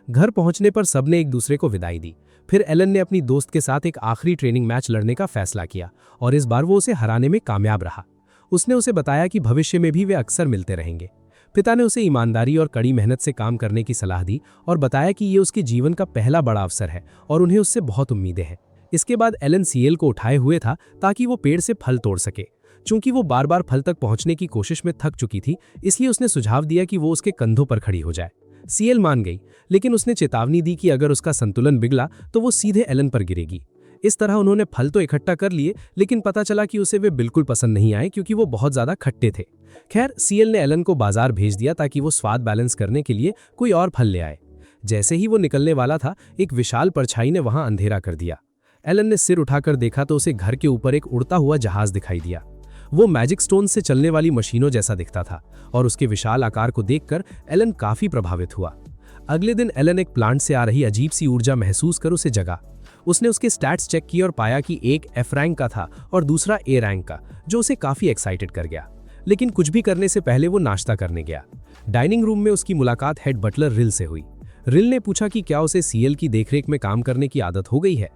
घर पहुंचने पर सबने एक दूसरे को विदाई दी। फिर एलन ने अपनी दोस्त के साथ एक आखिरी ट्रेनिंग मैच लड़ने का फैसला किया और इस बार वो उसे हराने में कामयाब रहा। उसने उसे बताया कि भविष्य में भी वे अक्सर मिलते रहेंगे। पिता ने उसे ईमानदारी और कड़ी मेहनत से काम करने की सलाह दी और बताया कि ये उसके जीवन का पहला बड़ा अवसर है और उन्हें उससे बहुत उम्मीदें हैं। इसके बाद एलन सीएल को उठाए हुए था ताकि वो पेड़ से फल तोड़ सके। चूंकि वो बार बार फल तक पहुंचने की कोशिश में थक चुकी थी, इसलिए उसने सुझाव दिया कि वो उसके कंधों पर खड़ी हो जाए। सीएल मान गई, लेकिन उसने चेतावनी दी कि अगर उसका संतुलन बिगड़ा तो वो सीधे एलन पर गिरेगी। इस तरह उन्होंने फल तो इकट्ठा कर लिए, लेकिन पता चला कि उसे वे बिल्कुल पसंद नहीं आए, क्योंकि वो बहुत ज्यादा खट्टे थे। खैर, सीएल ने एलन को बाजार भेज दिया ताकि वो स्वाद बैलेंस करने के लिए कोई और फल ले आए। जैसे ही वो निकलने वाला था, एक विशाल परछाई ने वहां अंधेरा कर दिया। एलन ने सिर उठाकर देखा तो उसे घर के ऊपर एक उड़ता हुआ जहाज दिखाई दिया। वो मैजिक स्टोन से चलने वाली मशीनों जैसा दिखता था और उसके विशाल आकार को देखकर एलन काफी प्रभावित हुआ। अगले दिन एलन एक प्लांट से आ रही अजीब सी ऊर्जा महसूस कर उसे जगा। उसने उसके स्टैट्स चेक किए और पाया कि एक एफ रैंक का था और दूसरा ए रैंक का, जो उसे काफी एक्साइटेड कर गया। लेकिन कुछ भी करने से पहले वो नाश्ता करने गया। डाइनिंग रूम में उसकी मुलाकात हेड बटलर रिल से हुई। रिल ने पूछा कि क्या उसे सीएल की देखरेख में काम करने की आदत हो गई है।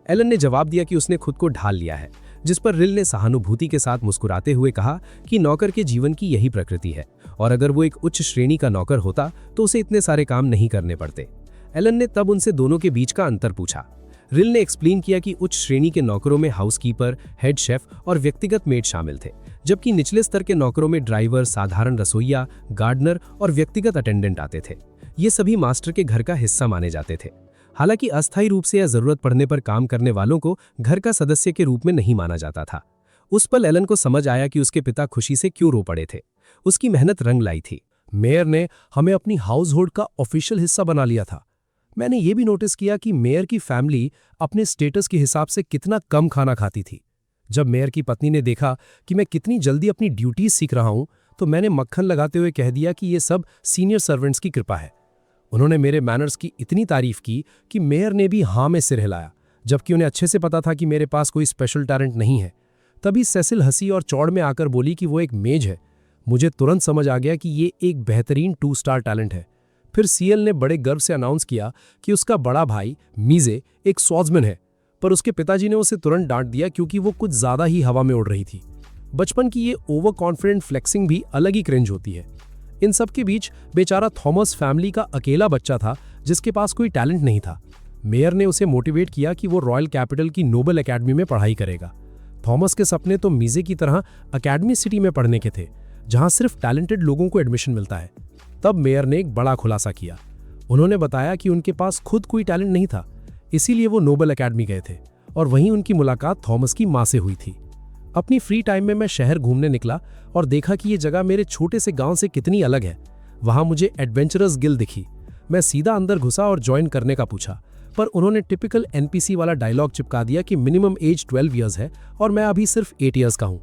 एलन ने जवाब दिया कि उसने खुद को ढाल लिया है, जिस पर रिल ने सहानुभूति के साथ मुस्कुराते हुए कहा कि नौकर के जीवन की यही प्रकृति है और अगर वो एक उच्च श्रेणी का नौकर होता तो उसे इतने सारे काम नहीं करने पड़ते। एलन ने तब उनसे दोनों के बीच का अंतर पूछा। रिल ने एक्सप्लेन किया कि उच्च श्रेणी के नौकरों में हाउसकीपर, हेड शेफ और व्यक्तिगत मेड शामिल थे, जबकि निचले स्तर के नौकरों में ड्राइवर, साधारण रसोइया, गार्डनर और व्यक्तिगत अटेंडेंट आते थे। ये सभी मास्टर के घर का हिस्सा माने जाते थे। हालांकि अस्थायी रूप से या जरूरत पड़ने पर काम करने वालों को घर का सदस्य के रूप में नहीं माना जाता था। उस पल एलन को समझ आया कि उसके पिता खुशी से क्यों रो पड़े थे। उसकी मेहनत रंग लाई थी। मेयर ने हमें अपनी हाउस होल्ड का ऑफिशियल हिस्सा बना लिया था। मैंने ये भी नोटिस किया कि मेयर की फैमिली अपने स्टेटस के हिसाब से कितना कम खाना खाती थी। जब मेयर की पत्नी ने देखा कि मैं कितनी जल्दी अपनी ड्यूटीज सीख रहा हूं, तो मैंने मक्खन लगाते हुए कह दिया कि ये सब सीनियर सर्वेंट्स की कृपा है। उन्होंने मेरे मैनर्स की इतनी तारीफ की कि मेयर ने भी हाँ में सिर हिलाया, जबकि उन्हें अच्छे से पता था कि मेरे पास कोई स्पेशल टैलेंट नहीं है। तभी सेसिल हंसी और चौड़ में आकर बोली कि वो एक मेज है। मुझे तुरंत समझ आ गया कि ये एक बेहतरीन 2 स्टार टैलेंट है। फिर सीएल ने बड़े गर्व से अनाउंस किया कि उसका बड़ा भाई मीजे एक स्वॉर्ड्समैन है, पर उसके पिताजी ने उसे तुरंत डांट दिया क्योंकि वो कुछ ज्यादा ही हवा में उड़ रही थी। बचपन की ये ओवर कॉन्फिडेंट फ्लेक्सिंग भी अलग ही क्रिंज होती है। इन सब के बीच बेचारा थॉमस फैमिली का अकेला बच्चा था जिसके पास कोई टैलेंट नहीं था। मेयर ने उसे मोटिवेट किया कि वो रॉयल कैपिटल की नोबल एकेडमी में पढ़ाई करेगा। थॉमस के सपने तो मीज़े की तरह अकेडमी सिटी में पढ़ने के थे, जहां सिर्फ टैलेंटेड लोगों को एडमिशन मिलता है। तब मेयर ने एक बड़ा खुलासा किया। उन्होंने बताया कि उनके पास खुद कोई टैलेंट नहीं था, इसीलिए वो नोबल अकेडमी गए थे और वहीं उनकी मुलाकात थॉमस की माँ से हुई थी। अपनी फ्री टाइम में मैं शहर घूमने निकला और देखा कि ये जगह मेरे छोटे से गांव से कितनी अलग है। वहां मुझे एडवेंचरस गिल्ड दिखी। मैं सीधा अंदर घुसा और ज्वाइन करने का पूछा, पर उन्होंने टिपिकल एनपीसी वाला डायलॉग चिपका दिया कि मिनिमम एज 12 इयर्स है और मैं अभी सिर्फ 8 इयर्स का हूं।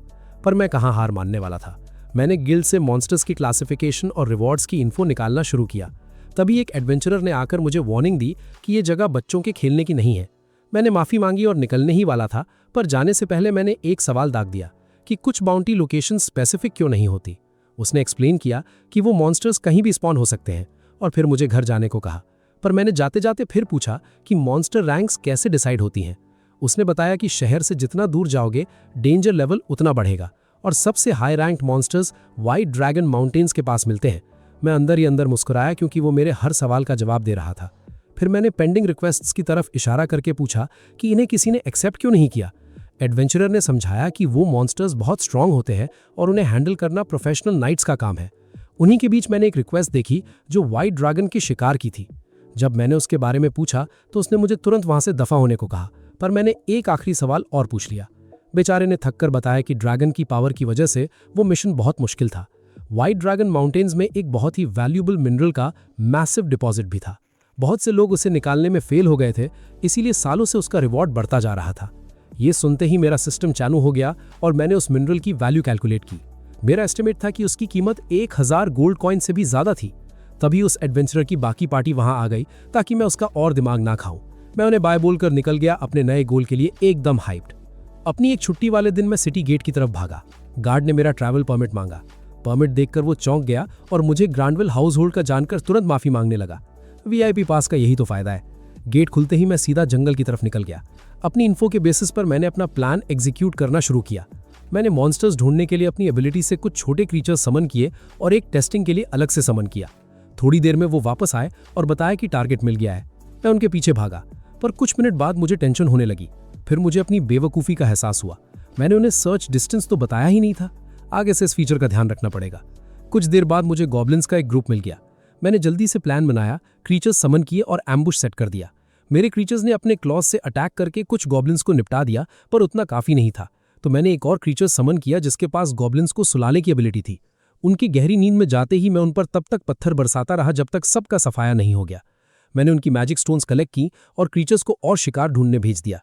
पर मैं कहां हार मानने वाला था। मैंने गिल्ड से मॉन्स्टर्स की क्लासिफिकेशन और रिवॉर्ड्स की इन्फो निकालना शुरू किया। तभी एक एडवेंचरर ने आकर मुझे वार्निंग दी कि ये जगह बच्चों के खेलने की नहीं है। मैंने माफ़ी मांगी और निकलने ही वाला था, पर जाने से पहले मैंने एक सवाल दाग दिया कि कुछ बाउंटी लोकेशन स्पेसिफिक क्यों नहीं होती। उसने एक्सप्लेन किया कि वो मॉन्स्टर्स कहीं भी स्पॉन हो सकते हैं और फिर मुझे घर जाने को कहा। पर मैंने जाते जाते फिर पूछा कि मॉन्स्टर रैंक्स कैसे डिसाइड होती हैं। उसने बताया कि शहर से जितना दूर जाओगे डेंजर लेवल उतना बढ़ेगा और सबसे high ranked monsters white dragon mountains के पास मिलते हैं। मैं अंदर ही अंदर मुस्कुराया क्योंकि वो मेरे हर सवाल का जवाब दे रहा था। फिर मैंने पेंडिंग रिक्वेस्ट्स की तरफ इशारा करके पूछा कि इन्हें किसी ने एक्सेप्ट क्यों नहीं किया। एडवेंचरर ने समझाया कि वो मॉन्स्टर्स बहुत स्ट्रांग होते हैं और उन्हें हैंडल करना प्रोफेशनल नाइट्स का काम है। उन्हीं के बीच मैंने एक रिक्वेस्ट देखी जो व्हाइट ड्रैगन की शिकार की थी। जब मैंने उसके बारे में पूछा तो उसने मुझे तुरंत वहां से दफा होने को कहा, पर मैंने एक आखिरी सवाल और पूछ लिया। बेचारे ने थककर बताया कि ड्रैगन की पावर की वजह से वो मिशन बहुत मुश्किल था। व्हाइट ड्रैगन माउंटेन्स में एक बहुत ही वैल्यूएबल मिनरल का मैसिव डिपॉजिट भी था। बहुत से लोग उसे निकालने में फेल हो गए थे, इसीलिए सालों से उसका रिवॉर्ड बढ़ता जा रहा था। ये सुनते ही मेरा सिस्टम चालू हो गया और मैंने उस मिनरल की वैल्यू कैलकुलेट की। मेरा एस्टिमेट था कि उसकी कीमत 1000 गोल्ड कॉइन से भी ज्यादा थी। तभी उस एडवेंचरर की बाकी पार्टी वहां आ गई ताकि मैं उसका और दिमाग ना खाऊं। मैं उन्हें बाय बोलकर निकल गया अपने नए गोल के लिए एकदम हाइप्ड। अपनी एक छुट्टी वाले दिन मैं सिटी गेट की तरफ भागा। गार्ड ने मेरा ट्रैवल परमिट मांगा। परमिट देखकर वो चौंक गया और मुझे ग्रांडविल हाउस होल्ड का जानकर तुरंत माफी मांगने लगा। वीआईपी पास का यही तो फायदा है। गेट खुलते ही मैं सीधा जंगल की तरफ निकल गया। अपनी इन्फो के बेसिस पर मैंने अपना प्लान एग्जीक्यूट करना शुरू किया। मैंने मॉन्स्टर्स ढूंढने के लिए अपनी एबिलिटी से कुछ छोटे क्रीचर्स समन किए और एक टेस्टिंग के लिए अलग से समन किया। थोड़ी देर में वो वापस आए और बताया कि टारगेट मिल गया है। मैं उनके पीछे भागा, पर कुछ मिनट बाद मुझे टेंशन होने लगी। फिर मुझे अपनी बेवकूफ़ी का एहसास हुआ। मैंने उन्हें सर्च डिस्टेंस तो बताया ही नहीं था। आगे से इस फीचर का ध्यान रखना पड़ेगा। कुछ देर बाद मुझे गॉब्लिन्स का एक ग्रुप मिल गया। मैंने जल्दी से प्लान बनाया, क्रीचर्स समन किए और एम्बुश सेट कर दिया। मेरे क्रीचर्स ने अपने क्लॉज से अटैक करके कुछ गॉब्लिन्स को निपटा दिया, पर उतना काफी नहीं था। तो मैंने एक और क्रीचर समन किया जिसके पास गॉब्लिन्स को सुलाने की एबिलिटी थी। उनकी गहरी नींद में जाते ही मैं उन पर तब तक पत्थर बरसाता रहा जब तक सबका सफाया नहीं हो गया। मैंने उनकी मैजिक स्टोन्स कलेक्ट की और क्रीचर्स को और शिकार ढूंढने भेज दिया।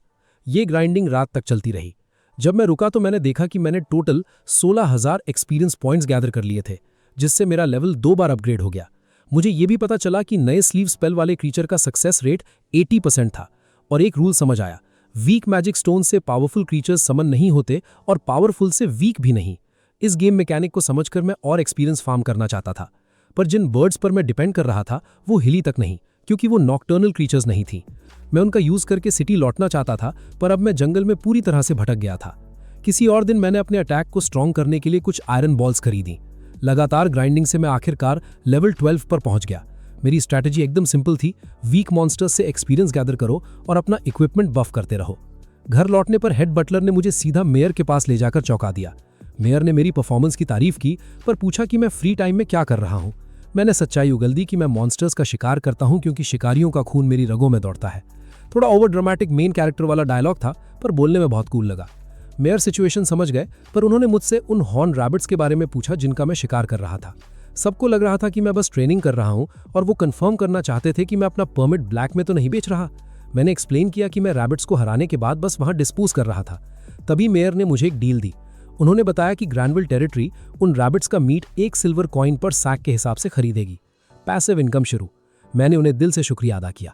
ये ग्राइंडिंग रात तक चलती रही। जब मैं रुका तो मैंने देखा कि मैंने टोटल 16,000 एक्सपीरियंस पॉइंट्स गैदर कर लिए थे, जिससे मेरा लेवल 2 बार अपग्रेड हो गया। मुझे ये भी पता चला कि नए स्लीव स्पेल वाले क्रीचर का सक्सेस रेट 80% था और एक रूल समझ आया, वीक मैजिक स्टोन से पावरफुल क्रीचर्स समन नहीं होते और पावरफुल से वीक भी नहीं। इस गेम मैकेनिक को समझकर मैं और एक्सपीरियंस फार्म करना चाहता था, पर जिन बर्ड्स पर मैं डिपेंड कर रहा था वो हिली तक नहीं, क्योंकि वो नॉकटर्नल क्रीचर्स नहीं थी। मैं उनका यूज करके सिटी लौटना चाहता था, पर अब मैं जंगल में पूरी तरह से भटक गया था। किसी और दिन मैंने अपने अटैक को स्ट्रॉन्ग करने के लिए कुछ आयरन बॉल्स खरीदी। लगातार ग्राइंडिंग से मैं आखिरकार लेवल 12 पर पहुंच गया। मेरी स्ट्रैटेजी एकदम सिंपल थी, वीक मॉन्स्टर्स से एक्सपीरियंस गैदर करो और अपना इक्विपमेंट बफ करते रहो। घर लौटने पर हेड बटलर ने मुझे सीधा मेयर के पास ले जाकर चौंका दिया। मेयर ने मेरी परफॉर्मेंस की तारीफ की, पर पूछा कि मैं फ्री टाइम में क्या कर रहा हूं। मैंने सच्चाई उगल दी कि मैं मॉन्स्टर्स का शिकार करता हूं क्योंकि शिकारियों का खून मेरी रगों में दौड़ता है। थोड़ा ओवर ड्रामेटिक मेन कैरेक्टर वाला डायलॉग था, पर बोलने में बहुत कूल लगा। मेयर सिचुएशन समझ गए, पर उन्होंने मुझसे उन हॉर्न रैबिट्स के बारे में पूछा जिनका मैं शिकार कर रहा था। सबको लग रहा था कि मैं बस ट्रेनिंग कर रहा हूं और वो कंफर्म करना चाहते थे कि मैं अपना परमिट ब्लैक में तो नहीं बेच रहा। मैंने एक्सप्लेन किया कि मैं रैबिट्स को हराने के बाद बस वहां डिस्पोज कर रहा था। तभी मेयर ने मुझे एक डील दी। उन्होंने बताया कि ग्रैंडविल टेरिटरी उन रैबिट्स का मीट 1 सिल्वर कॉइन पर सैक के हिसाब से खरीदेगी। पैसिव इनकम शुरू। मैंने उन्हें दिल से शुक्रिया अदा किया।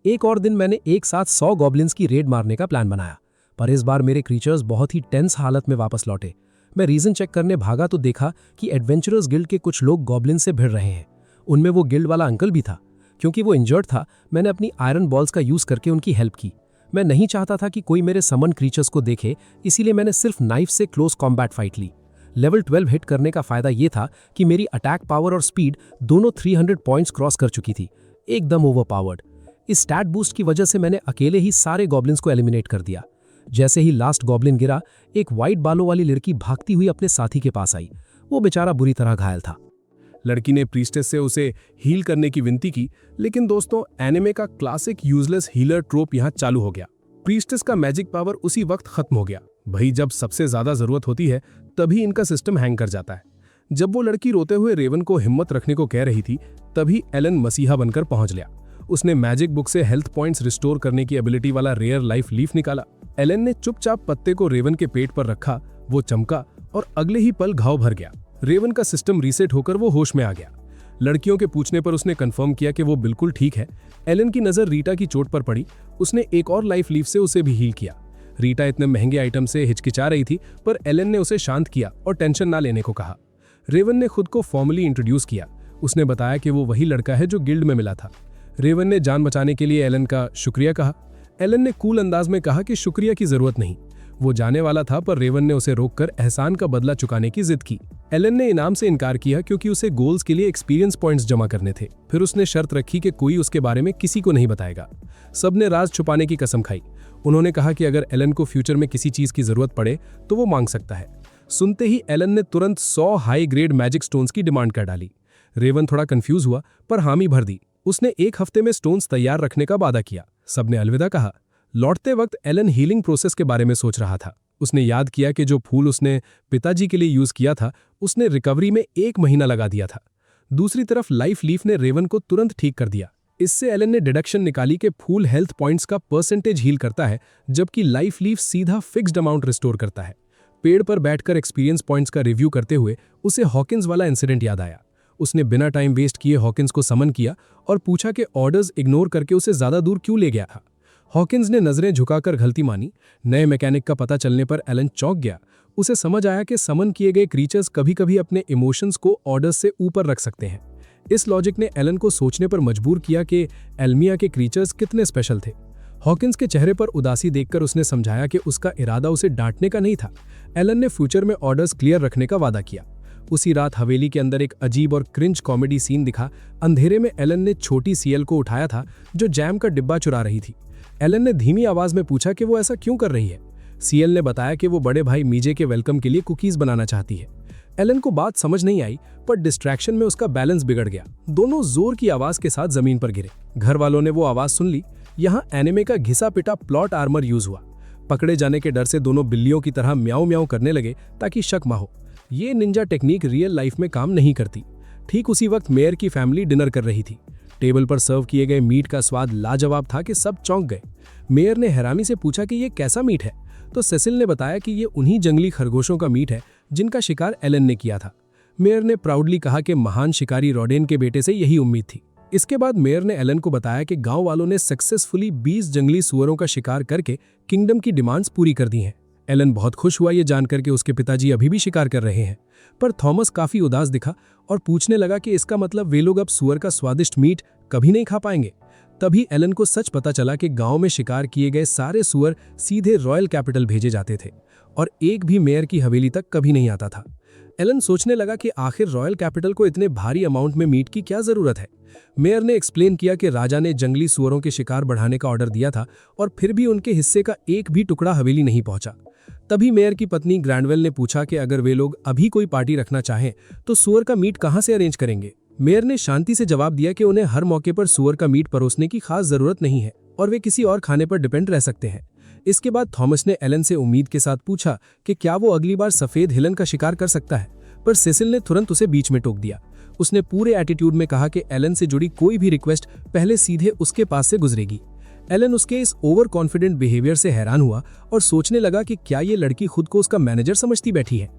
एक और दिन मैंने एक साथ 100 गॉब्लिन्स की रेड मारने का प्लान बनाया, पर इस बार मेरे क्रीचर्स बहुत ही टेंस हालत में वापस लौटे। मैं रीजन चेक करने भागा तो देखा कि एडवेंचरर्स गिल्ड के कुछ लोग गॉब्लिन से भिड़ रहे हैं। उनमें वो गिल्ड वाला अंकल भी था। क्योंकि वो इंजर्ड था, मैंने अपनी आयरन बॉल्स का यूज करके उनकी हेल्प की। मैं नहीं चाहता था कि कोई मेरे समन क्रीचर्स को देखे, इसीलिए मैंने सिर्फ नाइफ से क्लोज कॉम्बैट फाइट ली। लेवल 12 हिट करने का फायदा ये था कि मेरी अटैक पावर और स्पीड दोनों 300 पॉइंट्स क्रॉस कर चुकी थी, एकदम ओवरपावर्ड। इस स्टैट बूस्ट की वजह से मैंने अकेले ही सारे गॉब्लिन्स को एलिमिनेट कर दिया। जैसे ही लास्ट गॉब्लिन गिरा, एक वाइट बालों वाली लड़की भागती हुई अपने साथी के पास आई। वो बेचारा बुरी तरह घायल था। लड़की ने प्रीस्टेस से उसे हील करने की विनती की, लेकिन दोस्तों एनिमे का क्लासिक यूजलेस हीलर ट्रोप यहाँ चालू हो गया। प्रीस्टेस का मैजिक पावर उसी वक्त खत्म हो गया। भाई जब सबसे ज्यादा जरूरत होती है तभी इनका सिस्टम हैंग कर जाता है। जब वो लड़की रोते हुए रेवन को हिम्मत रखने को कह रही थी, तभी एलन मसीहा बनकर पहुंच गया। उसने मैजिक बुक से हेल्थ पॉइंट्स रिस्टोर करने की एबिलिटी वाला रेयर लाइफ लीफ निकाला। एलन ने चुपचाप पत्ते को रेवन के पेट पर रखा, वो चमका और अगले ही पल घाव भर गया। रेवन का सिस्टम रीसेट होकर वो होश में आ गया। लड़कियों के पूछने पर उसने कंफर्म किया कि वो बिल्कुल ठीक है। एलन की नजर रीटा की चोट पर पड़ी। उसने एक और लाइफ लीफ से उसे भी हील किया। रीटा इतने महंगे आइटम से हिचकिचा रही थी, पर एलन ने उसे शांत किया और टेंशन ना लेने को कहा। रेवन ने खुद को फॉर्मली इंट्रोड्यूस किया। उसने बताया कि वो वही लड़का है जो गिल्ड में मिला था। रेवन ने जान बचाने के लिए एलन का शुक्रिया कहा। एलन ने कूल अंदाज में कहा कि शुक्रिया की जरूरत नहीं। वो जाने वाला था, पर रेवन ने उसे रोककर एहसान का बदला चुकाने की जिद की। एलन ने इनाम से इनकार किया क्योंकि उसे गोल्स के लिए एक्सपीरियंस पॉइंट्स जमा करने थे। फिर उसने शर्त रखी कि कोई उसके बारे में किसी को नहीं बताएगा। सबने राज छुपाने की कसम खाई। उन्होंने कहा कि अगर एलन को फ्यूचर में किसी चीज की जरूरत पड़े तो वो मांग सकता है। सुनते ही एलन ने तुरंत 100 हाई ग्रेड मैजिक स्टोन्स की डिमांड कर डाली। रेवन थोड़ा कंफ्यूज हुआ, पर हामी भर दी। उसने 1 हफ्ते में स्टोन्स तैयार रखने का वादा किया। सबने अलविदा कहा। लौटते वक्त एलन हीलिंग प्रोसेस के बारे में सोच रहा था। उसने याद किया कि जो फूल उसने पिताजी के लिए यूज किया था, उसने रिकवरी में 1 महीना लगा दिया था। दूसरी तरफ लाइफ लीफ ने रेवन को तुरंत ठीक कर दिया। इससे एलन ने डिडक्शन निकाली कि फूल हेल्थ पॉइंट्स का परसेंटेज हील करता है, जबकि लाइफ लीफ सीधा फिक्स्ड अमाउंट रिस्टोर करता है। पेड़ पर बैठकर एक्सपीरियंस पॉइंट्स का रिव्यू करते हुए उसे हॉकिंस वाला इंसिडेंट याद आया। उसने बिना टाइम वेस्ट किए हॉकिंस को समन किया और पूछा कि ऑर्डर्स इग्नोर करके उसे ज्यादा दूर क्यों ले गया था। हॉकिंस ने नजरें झुकाकर गलती मानी। नए मैकेनिक का पता चलने पर एलन चौंक गया। उसे समझ आया कि समन किए गए क्रीचर्स कभी-कभी अपने इमोशंस को ऑर्डर्स से ऊपर रख सकते हैं। इस लॉजिक ने एलन को सोचने पर मजबूर किया कि एल्मिया के क्रीचर्स कितने स्पेशल थे। हॉकिंस के चेहरे पर उदासी देखकर उसने समझाया कि उसका इरादा उसे डांटने का नहीं था। एलन ने फ्यूचर में ऑर्डर्स क्लियर रखने का वादा किया। उसी रात हवेली के अंदर एक अजीब और क्रिंज कॉमेडी सीन दिखा। अंधेरे में एलन ने छोटी सीएल को उठाया था जो जैम का डिब्बा चुरा रही थी। एलन ने धीमी आवाज में पूछा कि वो ऐसा क्यों कर रही है। सीएल ने बताया कि वो बड़े भाई मीजे के वेलकम के लिए कुकीज बनाना चाहती है। एलन को बात समझ नहीं आई, पर डिस्ट्रैक्शन में उसका बैलेंस बिगड़ गया। दोनों जोर की आवाज के साथ जमीन पर गिरे। घर वालों ने वो आवाज सुन ली। यहाँ एनिमे का घिसा पिटा प्लॉट आर्मर यूज हुआ। पकड़े जाने के डर से दोनों बिल्लियों की तरह म्याऊ म्याऊ करने लगे ताकि शक न हो। ये निंजा टेक्निक रियल लाइफ में काम नहीं करती। ठीक उसी वक्त मेयर की फैमिली डिनर कर रही थी। टेबल पर सर्व किए गए मीट का स्वाद लाजवाब था कि सब चौंक गए। मेयर ने हैरानी से पूछा कि ये कैसा मीट है, तो सेसिल ने बताया कि ये उन्हीं जंगली खरगोशों का मीट है जिनका शिकार एलन ने किया था। मेयर ने प्राउडली कहा कि महान शिकारी रॉडेन के बेटे से यही उम्मीद थी। इसके बाद मेयर ने एलन को बताया कि गांव वालों ने सक्सेसफुली 20 जंगली सुअरों का शिकार करके किंगडम की डिमांड्स पूरी कर दी हैं। एलन बहुत खुश हुआ ये जानकर कि उसके पिताजी अभी भी शिकार कर रहे हैं, पर थॉमस काफी उदास दिखा और पूछने लगा कि इसका मतलब वे लोग अब सुअर का स्वादिष्ट मीट कभी नहीं खा पाएंगे। तभी एलन को सच पता चला कि गांव में शिकार किए गए सारे सुअर सीधे रॉयल कैपिटल भेजे जाते थे और एक भी मेयर की हवेली तक कभी नहीं आता था। एलन सोचने लगा कि आखिर रॉयल कैपिटल को इतने भारी अमाउंट में मीट की क्या जरूरत है। मेयर ने एक्सप्लेन किया कि राजा ने जंगली सुअरों के शिकार बढ़ाने का ऑर्डर दिया था और फिर भी उनके हिस्से का एक भी टुकड़ा हवेली नहीं पहुंचा। तभी मेयर की पत्नी ग्रैंडवेल ने पूछा कि अगर वे लोग अभी कोई पार्टी रखना चाहें तो सुअर का मीट कहां से अरेंज करेंगे। मेयर ने शांति से जवाब दिया कि उन्हें हर मौके पर सुअर का मीट परोसने की खास जरूरत नहीं है और वे किसी और खाने पर डिपेंड रह सकते हैं। इसके बाद थॉमस ने एलन से उम्मीद के साथ पूछा कि क्या वो अगली बार सफेद हिलन का शिकार कर सकता है, पर सेसिल ने तुरंत उसे बीच में टोक दिया। उसने पूरे एटीट्यूड में कहा कि एलन से जुड़ी कोई भी रिक्वेस्ट पहले सीधे उसके पास से गुजरेगी। एलन उसके इस ओवर कॉन्फिडेंट बिहेवियर से हैरान हुआ और सोचने लगा कि क्या ये लड़की खुद को उसका मैनेजर समझती बैठी है।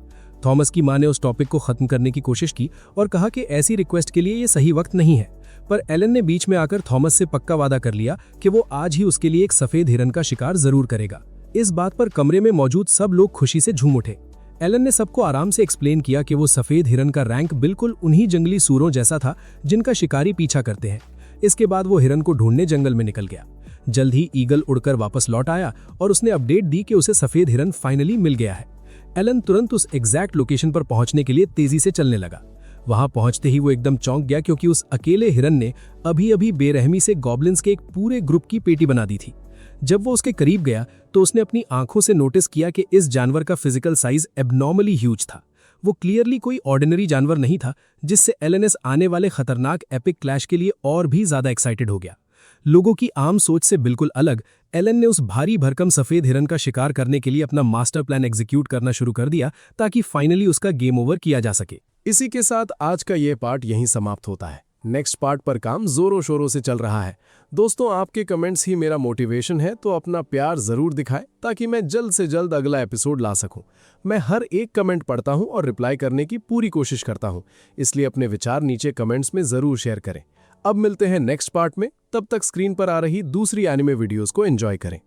थॉमस की मां ने उस टॉपिक को खत्म करने की कोशिश की और कहा कि ऐसी रिक्वेस्ट के लिए ये सही वक्त नहीं है, पर एलन ने बीच में आकर थॉमस से पक्का वादा कर लिया कि वो आज ही उसके लिए एक सफेद हिरन का शिकार जरूर करेगा। इस बात पर कमरे में मौजूद सब लोग खुशी से झूम उठे। एलन ने सबको आराम से एक्सप्लेन किया कि वो सफेद हिरन का रैंक बिल्कुल उन्हीं जंगली सूरों जैसा था जिनका शिकारी पीछा करते हैं। इसके बाद वो हिरन को ढूंढने जंगल में निकल गया। जल्द ही ईगल उड़कर वापस लौट आया और उसने अपडेट दी कि उसे सफेद हिरन फाइनली मिल गया है। एलन तुरंत उस एग्जैक्ट लोकेशन पर पहुंचने के लिए तेजी से चलने लगा। वहां पहुंचते ही वो एकदम चौंक गया क्योंकि उस अकेले हिरन ने अभी अभी बेरहमी से गॉब्लिन्स के एक पूरे ग्रुप की पेटी बना दी थी। जब वो उसके करीब गया तो उसने अपनी आंखों से नोटिस किया कि इस जानवर का फिजिकल साइज एबनॉर्मली ह्यूज था। वो क्लियरली कोई ऑर्डिनरी जानवर नहीं था, जिससे एलएनएस आने वाले खतरनाक एपिक क्लैश के लिए और भी ज्यादा एक्साइटेड हो गया। लोगों की आम सोच से बिल्कुल अलग, एलन ने उस भारी भरकम सफेद हिरन का शिकार करने के लिए अपना मास्टर प्लान एग्जीक्यूट करना शुरू कर दिया ताकि फाइनली उसका गेम ओवर किया जा सके। इसी के साथ आज का ये पार्ट यहीं समाप्त होता है। नेक्स्ट पार्ट पर काम जोरों शोरों से चल रहा है। दोस्तों, आपके कमेंट्स ही मेरा मोटिवेशन है, तो अपना प्यार जरूर दिखाएं ताकि मैं जल्द से जल्द अगला एपिसोड ला सकूं। मैं हर एक कमेंट पढ़ता हूं और रिप्लाई करने की पूरी कोशिश करता हूं, इसलिए अपने विचार नीचे कमेंट्स में जरूर शेयर करें। अब मिलते हैं नेक्स्ट पार्ट में, तब तक स्क्रीन पर आ रही दूसरी एनिमे वीडियोस को एंजॉय करें।